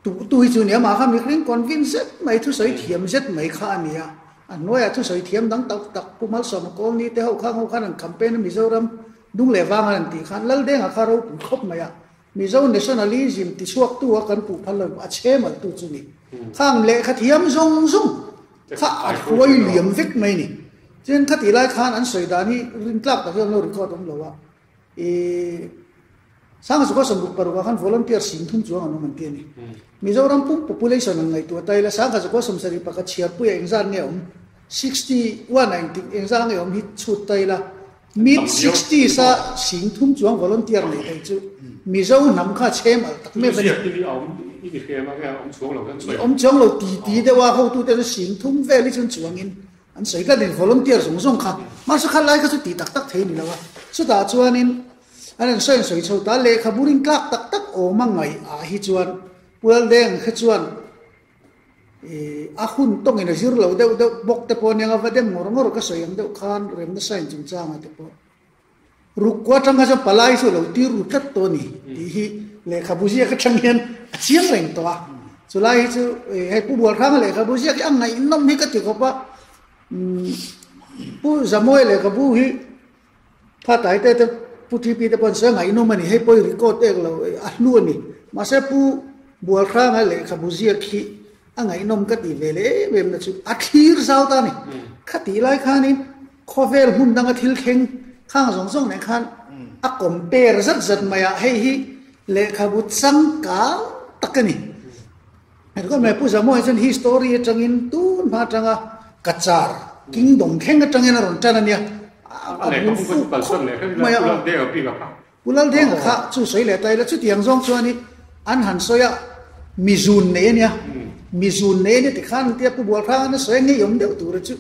ที่จูเนี่ยมาข้ามีคริ่งคอนวินเซ็ตไม่ทุสอยเทียมเซ็ตไม่ข้าเนี่ยอันน้อยทุสอยเทียมตั้งตักผู้มาสมกองนี่แต่เขาข้างแคมเปญมิโซรัมดุงเลวางอันตีขันแล้วเด้งข้าเราปูครบไหมอ่ะมิโซเนชั่นแนลิซึมที่ชวกตู้กันปูพัลโลเชมาตู้จูนี่ข้างเละขเทียมซงข้าอัดไว้เหลี่ยมฟิกไหมนี่เช่นข้าตีไล่ข้านอันสวยดานี่รินกลับแต่เรื่องเรารีคอร์ดตรงเราว่าสร้างสุขสมบูรณ์ปรุกขันวอลันเทียร์สิงทุ่มจวงอันนั้นเตียนี่มิโซรัมปุ่ม population อันไงตัวไทยและสร้างสุขสมสริปะกัดเชียร์ปุ้ยเอ็งซานเนี่ย61 เอ็งซานเนี่ยฮิตชุดไทยละ mid 60ซะสิงทุ่มจวงวอลันเทียร์เนี่ยไอ้จู่มิโซนำข้าเชมอัลตักไม่เป็นนี่คือแค่มาแค่อมช่วงเรากันสวยอมช่วงเราตีแต่ว่าเขาตัวเดียวสิงทุ่มเวลิจนจวงินอันสวยก็เด่นวอลันเทียร์ส่งค่ะมาสักขั้นไล่ก็จะตีตักเทนี่แล้วว่าสุดท้ายจวนินอันนั้นสวยชาวตาเล่ขบุรินกลักตักโอ้มังไงฮิจวนปุลเด้งฮิจวนอาคุณต้องเห็นสิรเราเดี๋ยวบอกแต่พอเนี่ยว่าเดี๋ยวงอก็สวยอย่างเดี๋ยวคานเริ่มได้ใส่จุงจ้างแต่พอรุกว่าจังก็จะปลายสุดเราตีรุกัดตัวนี้ที่เลขาบุษยก็จังเห็นเชียงแรงตัวสุดท้ายจะให้ผู้บวชข้างเลขาบุษยก็อังไงน้องนี่ก็ถือว่าผู้สมัยเลขาบุษยพาตายแต่ผู้ที่ปีแต่ปนเสียงไงน้องมันให้ไปรีคอร์ดเองเราอัดล้วนนี่มาเสียผู้บวชข้างเลขาบุษยขี้อังไงน้องก็ตีเวลเวมนั่นสุดอัดทีร์สาวตานี่ขัดตีไล่ข้านี่คอเวลหุ่นดังกระทิลเข่งข้างสองในข้างอักกมเปรจัดมาให้เลขาบุตรสังกาตักนี่เห็นก็แม่ผู้สมัยฉันฮิสตอรีจังอินตูนมาจังอ่ะกัจจาร์กิงดงแข่งกันจังอินอะไรจังเนี่ยอะไรก็คงเป็นส่วนเลยก็ไม่เอาเดี๋ยวปีกับเขาผู้เล่นเท่งข้าช่วยสวยเลยแต่แล้วชุดยังส่งส่วนนี้อันหันสวยมิซูนเนี่ยมิซูนเนี่ยที่ข้างที่ผู้บวชข้างนั้นสวยงี้ยมเดียวตัวเลยชุด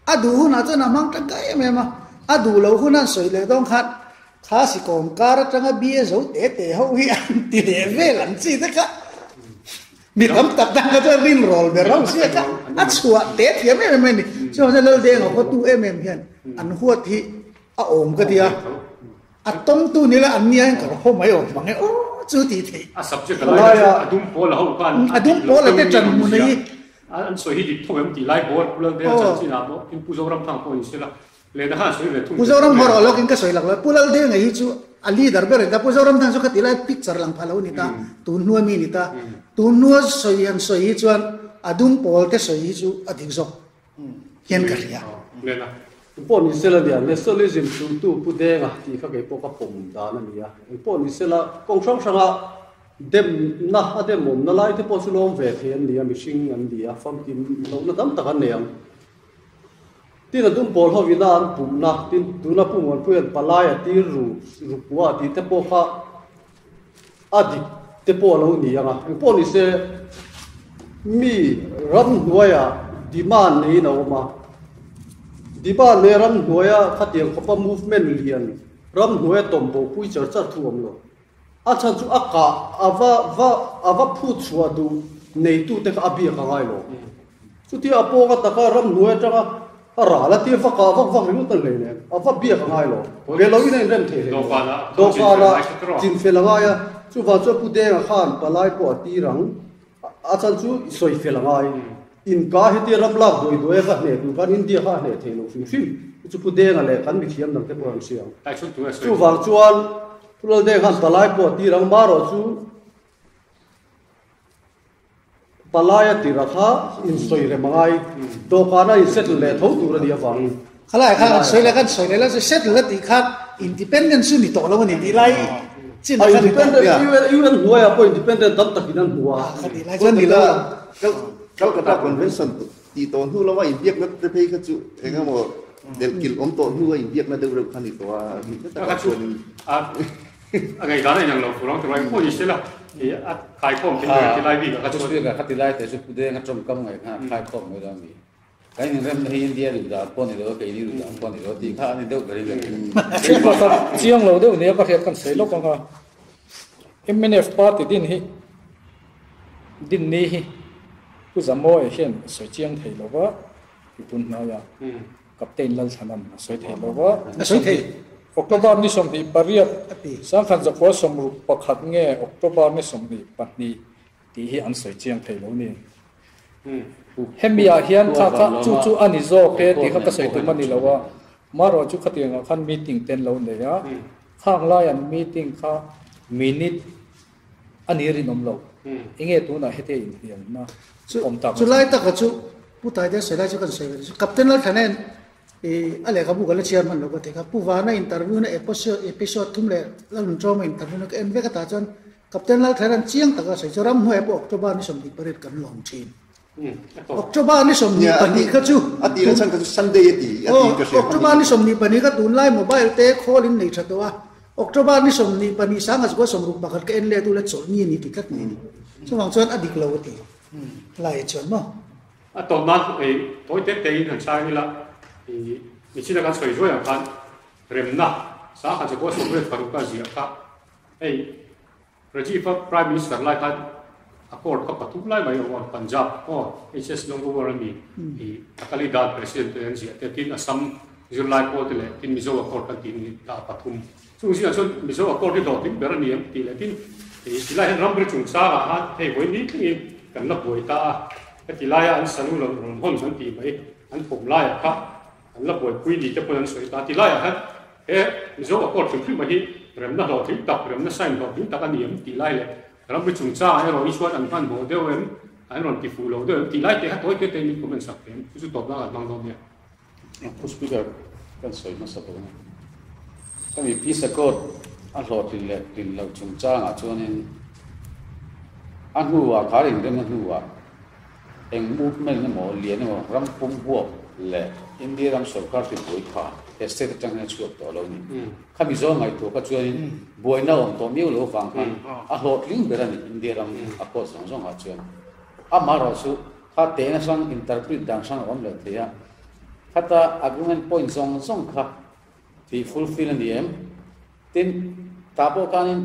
อะดูหุ่นอาจจะน้ำมันตั้งใจไหมมาอะดูเราหุ่นนั้นสวยเลยต้องขัดข้าสิกองการจังเบี้ยเสาเตะเขาฮิอันตีเดเวลันสิแต่ก็มีคำตัดตั้งก็จะรินโรลเบรองเสียก็อัดชัวเตะยังไม่นี่ช่วงนั้นเราเด้งเขาตู้เอ็มเฮียนอันหัวที่อมก็ดีอ่ะ tông tu nila anh nia cái hôm mấy ông bằng cái chú Titi subject là adum pol hậu kan adum pol là cái trần mùn này anh soi hi đi thôi em tỷ lai bol pulang dia chân chỉ nào đó in Mizoram thang point sila le dah han soi về thung Mizoram hor lo kin ka soi lak la pulang dia ngai chu ali dar ber da Mizoram thang so ka tilai picture lang phalo ni ta tu nuo mi ni ta tu nuo soi an soi hi chuan adum pol te soi hi chu ading zo hian ka ria le na po ni sela dia nationalism tu pu de nga ti kha ke po ka pom da na ni ya po ni sela kong sang sanga dem na adem mom na lai te po su lom ve thian ni mishing an dia fam tin lo na dam ta kan ne am tin adum pol ho wina an pu na tin tu na pu mon pu an palai ti ru puwa ti te po kha adi te po lo ni ya nga po ni se mi ram huaya demand ni na ma di ba le ram hnuaia khatiang khopa movement lian ram hnuaia tombo pui char char thuam lo a chan chu aka ava phu chua du nei tu te ka abi ka ngai lo chu ti apo ka taka ram hnuaia tanga ara la ti fa ka va ru ta le ne ava bi ka ngai lo be lo in rem the do pa la tin felanga ya chu va chu pu de khan palai po ti rang a chan chu soi felanga in ka hiti ram lak doi doi ka ne tu kan india ka ne the no sim chu pu de nga le kan mi khiam dang te po ang siang chu wang chuan pulal de khan palai po ti rang ma ro chu palaya ti rakha in soi re mangai do kana in set le tho tu ra dia wang khalai khan soi le la set la ti khat independent su ni to lo ni di lai chin independent UN huwa po independent dam takinan huwa khati lai chan ni la Calcutta Convention ti ton hu lawa in biak na te phei kha chu engemaw del kil om to hu in biak na de ro khani to mi ta chu a ngai da nang lo furong trai ko ni sela a khai khom tin ti lai bi ka chu ka khati lai te chu pu de nga trom kam ngai kha khai khom ngai da mi kai ni rem hi india ru da pon ni do kai ni ru da pon ni do ti kha ni do gari le chiang lo de ne ka he kan sei lo ka MNF party din ni hi ku zamo e hian soi chiang thei lo wa ki tun na ya captain lal thanan soi thei lo wa soi thei October ni som ni pariat sang khan za ko som ru pakhat nge October ni som ni patni ti hi an soi chiang thei lo ni hemia hian kha chu ani zo ke ti kha ka soi tu mani lo wa maro chu khatinga khan meeting ten lo ne ya khang la yan meeting kha minute ani ri nom lo inge tu na hete in hian na chu lai ta ka chu pu tai de soi lai chu kan soi captain lal thanen a lehkhabu ka la chairman lo ka te ka pu wa na interview na episode thum le Lalnunchanga interview na en ve ka ta chon captain lal thanen chiang ta ka soi choram hnuai po October ni som di parit kan lom thin October ni som ni pani ka chu ati la chan ka Sunday ti ati ka October ni som ni pani ka Tunlai mobile te call in nei thatwa October ni som ni pani sangas go som ruk bakhat ka en le tu le chol ni ti kat ni chu wang chuan adik lo ti lai chon mo a to man e toi te te in han sai ni la mi china kan soi joya kan remna sa kha ko so re paru ka zia ka ei Rajiv prime minister lai kan accord ka patu lai mai on Punjab ko hs lungawi mi e akali da president en zia te tin asam July ko te le tin Mizoram accord kan tin ta pathum chung sia chon Mizoram accord ti do tin beraniam ti le tin tilai han rambre chungchanga ha hei voi ni tling kan la boi ta ka tilai an sanu lo hon san ti mai an phom lai ka an la boi pui ni te pon soi ta tilai ha e zo akor chung mai rem na lo thi tak rem na sain lo thi tak an niam tilai le rambre chungchanga e ro iswan an pan bo de wem an ron ti fu lo de tilai te ha toi ke te ni komen sak tem chu to na mang do ne ku speaker kan soi ma sa bo ka mi peace accord a lo tin lo chungchanga chuanin an huwa kharin rem na huwa eng movement na mo lian mo ram pum bo le india ram sarkar ti boi kha state tang na chuak to lo ni khami zo ngai to ka chuanin boi na om to mi lo wang khan a lo ling beran india ram a ko song song ha chuan a maro su kha te na sang interpret dang sang om le te ya khata argument point song kha ti fulfill the aim tin tapo kanin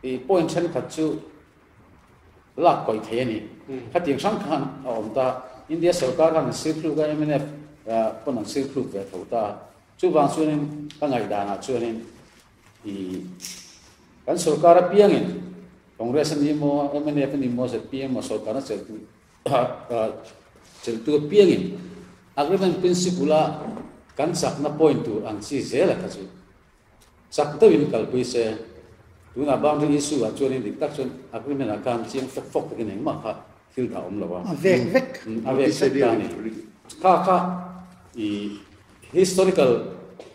e point chen khachu lak koi theni khating sang khan awmta india sarkar kan siplu ga MNF ponang siplu ve thota chu wang chunin ka ngai dana chunin kan sarkar piangin Congress ni mo MNF ni mo sa PM mo sarkar na tu piangin agreement principle kan sak na point tu ang si zela ka chu sak to in kalpui se tu na bang issue a chuan in diktak chuan agreement akan chiang fok ke ning ma kha thil da lawa vek kha historical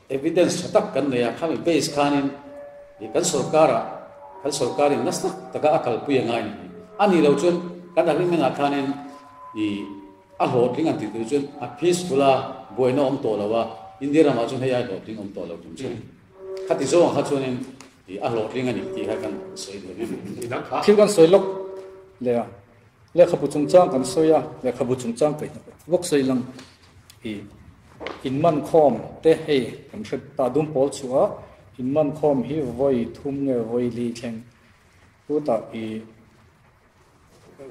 evidence chatak kan ne ya khami base khanin kan sarkarin nastak taka akal puya ngai ni ani lo chun kan agreement akhanin a hotling an ti tu chun a peaceful boino om to lawa india ma chun heya hotling om to lo chun khati zo kha chunin a hotling ani ti ha kan soi do ni thil kan soi lok lehkhabu chungchang kan soya lehkhabu chungchangte vok sei lang in man khom te hei kan thret ta dum pol chuwa in man khom hi voi thum nge voi li thleng tu ta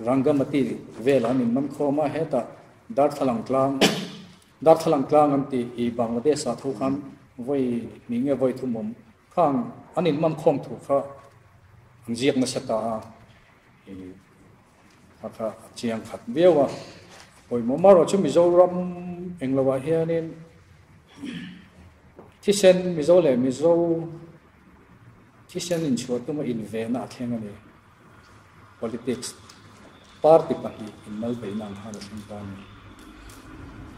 rangamati velan in man khoma heta dar thalang tlang anti bangladesh a thu khan voi ni nge voi thumom khang anin man khom thu kha ziak na sata kha chiang khat bewa oi momaro chu Mizoram engemaw hianin thian thian in chuatuma in vena thengani politics party pahi in malbai nang hana sintani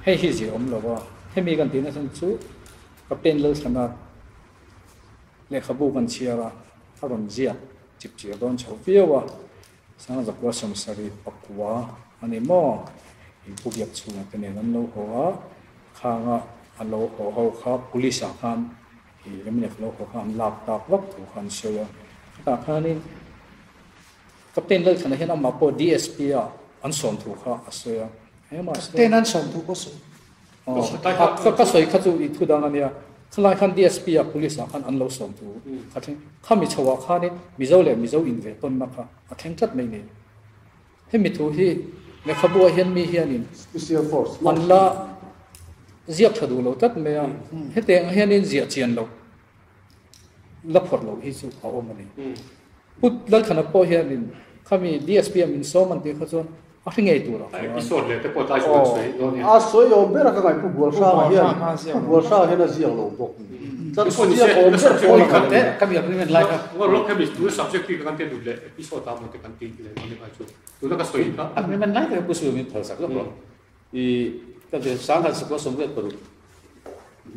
hei hi ji omlawa hemi kan tina san chu captain lal thana lehkhabu kan chiara aron ziah chip chia don chhehvela sana zakwa samsari pakwa ani mo pugiak chunga tene nan lo hoa khanga alo ho kha police khan remne lo ho khan lap tak lok thu khan soya ta khanin captain lal khana hena ma po DSP an som thu kha asoya hema ten an som thu ko so ka soi kha chu I thu dang ania khlai khan DSP police khan an lo som thu khathing khami chawa khanin mizo inve ton na kha atheng chat mai ne hemi thu hi lehkhabu hian mi hianin special force manla ziak thadu lo tat me heteng hianin zia chian lo la phot lo hi chu a om ani put lal khana po hianin khami DSP min soman te khachon a ringei tu ra episode le te po tai so sei do ni a soi om bera ka ngai pu bol sa hian a ziak lo bok tan so ni se oi kan te kami agreement lai ka wa lo kami tu subject ki kan te du le episode ta mo te kan ti le ni ba chu tu na ka soi ka agreement lai ka pusu mi thal sak lo ka de sang ha sakwa somle paru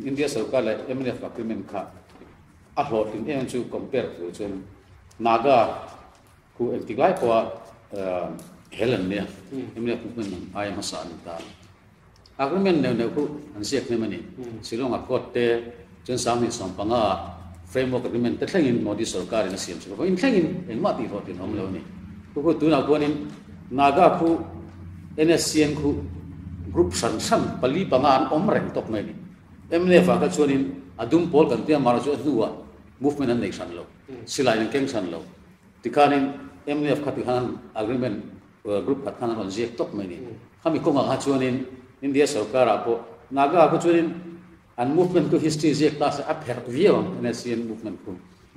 India sarkar la MNF agreement kha a hlot in en chu compare to chen naga ku ektiklai ko helen ne MNF movement ai masan ta agreement ne ku an siak ne mani silong a court te chen sang ni som panga framework agreement te thlengin modi sarkar in siam chu ko in thlengin engemaw ti hot in hom lo ni ku tu na ko nin naga khu NSCN khu group san pali pangan omreng tok mai ni MNF ka chuanin adum pol kan tia mara chu nuwa movement an nation lo silai an keng san lo tikanin MNF khati han agreement group khat han on ziak tok mai ni khami ko nga chuanin India sarkar apo naga ka chuanin an movement ko history ziak ta sa apher view NSCN movement ko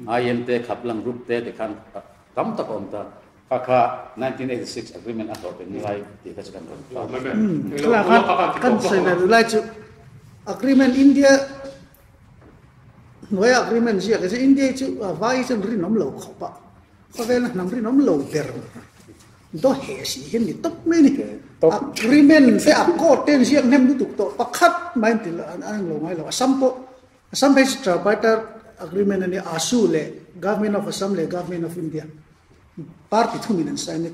INT khaplang group te kan kam ta kom ta kaka 1986 agreement a hot ni lai ti ka chakan kan sai na lai chu agreement India noi agreement zia ke India chu vai chen ri nom lo khopa ko vel nam ri nom lo ber do he si hen ni top me ni agreement se accord ten zia nem du tuk to pakhat main til an lo ngai lo sampo Tripart agreement ni asu le government of Assam le government of India party thumin sign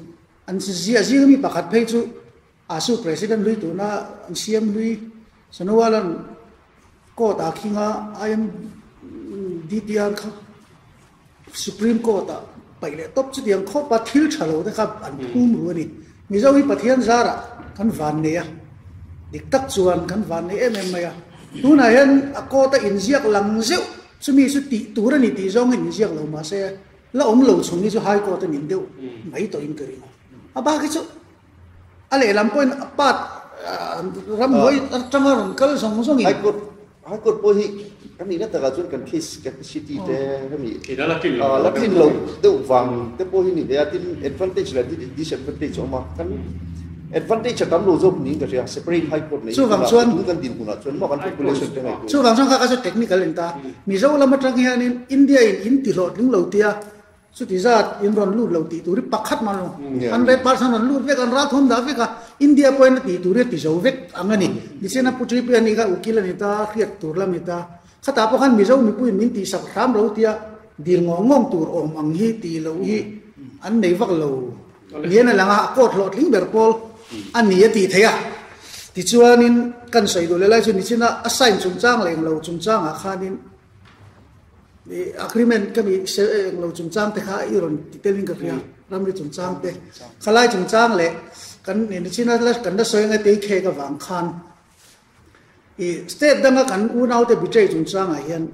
an zia mi pakhat phei chu asu president lui tu na CM lui sanowalan ko ta khinga IM DTR kha Supreme Court ta paile top chu diang kho pa thil thalo te kha an phum ru ni mizowi pathian zara kan van ne ya diktak chuan kan van ne ya tuna hen a ko ta in ziak lang zeu chumi su ti tur ni ti zong in ziak lo ma se la om lo chung ni chu hai ko ta nin deu mai to in kari aba ki chu ale lam point apat rambuai atanga ron kal song song hai kot po hi cái này nó tất cả chuyện cần case capacity thế cái này thì đó là kinh là kinh lâu đâu vàng cái bôi này để tin advantage là disadvantage mà cái advantage là tấm lô dốc ní cái gì Supreme High Court này cũng cần tin của nó chuẩn mà cái population thế này số vàng sang các cái technical anh ta Mizoram trang hian India in tỷ lệ những lâu tia số tỷ ra in ron lút lâu tỷ tuổi bắc khát mà luôn 100% ron lút về cái rat hôm đó về cái India point tỷ tuổi tỷ dấu về anh này đi xem là putri pe này cái ukil này ta khiết tuổi làm này ta khát ta pakan Mizoram mi pui min tỷ sắp tham lâu tia đi ngong tuổi om ang hi tỷ lâu hi anh này vác lâu hiện là ngã cột lọt lính bờ pol anh này tỷ thế à thì cho nên cần xây đồ lại cho nên chỉ là assign chungchang lại lâu chungchang à khanin agreement cái bị lâu chungchangte khai iron detailing cái kia làm đi chungchangte khalai chungchang lại cần nên chỉ là cần đó xây ngay tới khe cái vàng khan state đang cần unau te bị chungchang à hian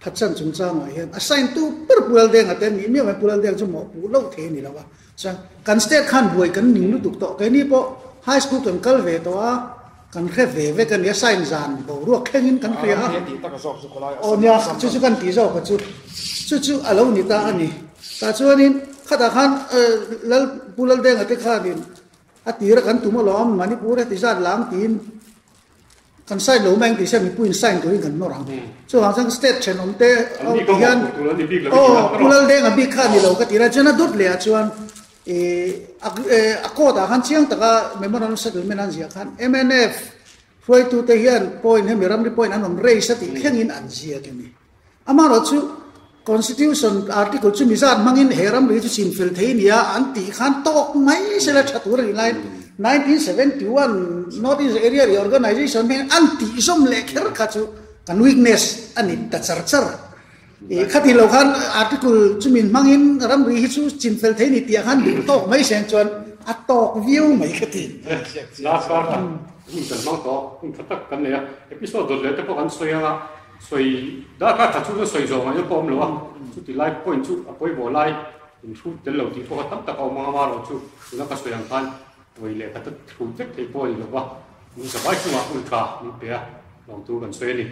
phát triển chungchang à hian assign tu pulal deng à tên ni mà pulal deng cho một pu lâu thế này là ba sang cần state khan buổi cần ning lu tuk to cái ni po high school cần kal về to kan khe ve kan ya sign zan bo ro khengin kan khria ha o nya chu kan ti zo ka chu alo ni ta ani ta chuanin khata khan lal pulal deng ate khanin atira kan tumo lom manipur ti zat lang tin kan sign lo mang ti se mi puin sign to kan no rang chu hang sang state chen awmte hian pulal deng a big khan ni lo ka tira chana dot le a chuan ako ta han chiang taka memorandum settlement an zia khan MNF foi tu te hian point he miram ri point an raise ati khengin an zia ke ni ama ro chu constitution article chu mizat mangin heram ri chu sin fel theinia an ti khan tok mai sela thatur ri line 1971 Northeast Area Reorganization men an ti som lekher kha chu kan weakness ani ta charchar khati lo khan article chumin mangin ram ri hi chu chin fel thei ni tia khan du tok mai sen chon a tok view mai khati last part mình cần mang to mình phát tác cái này episode đầu tiên tôi có soi đã cả thật sự soi rồi mà nhớ bom rồi chút thì like point chút à point bỏ like mình chút đến lâu thì tôi có tất cả mà rồi chút nó có soi hàng pan rồi lại cái chút chút thì point rồi mình sẽ phải chung mà mình cả mình bé lòng tu cần soi đi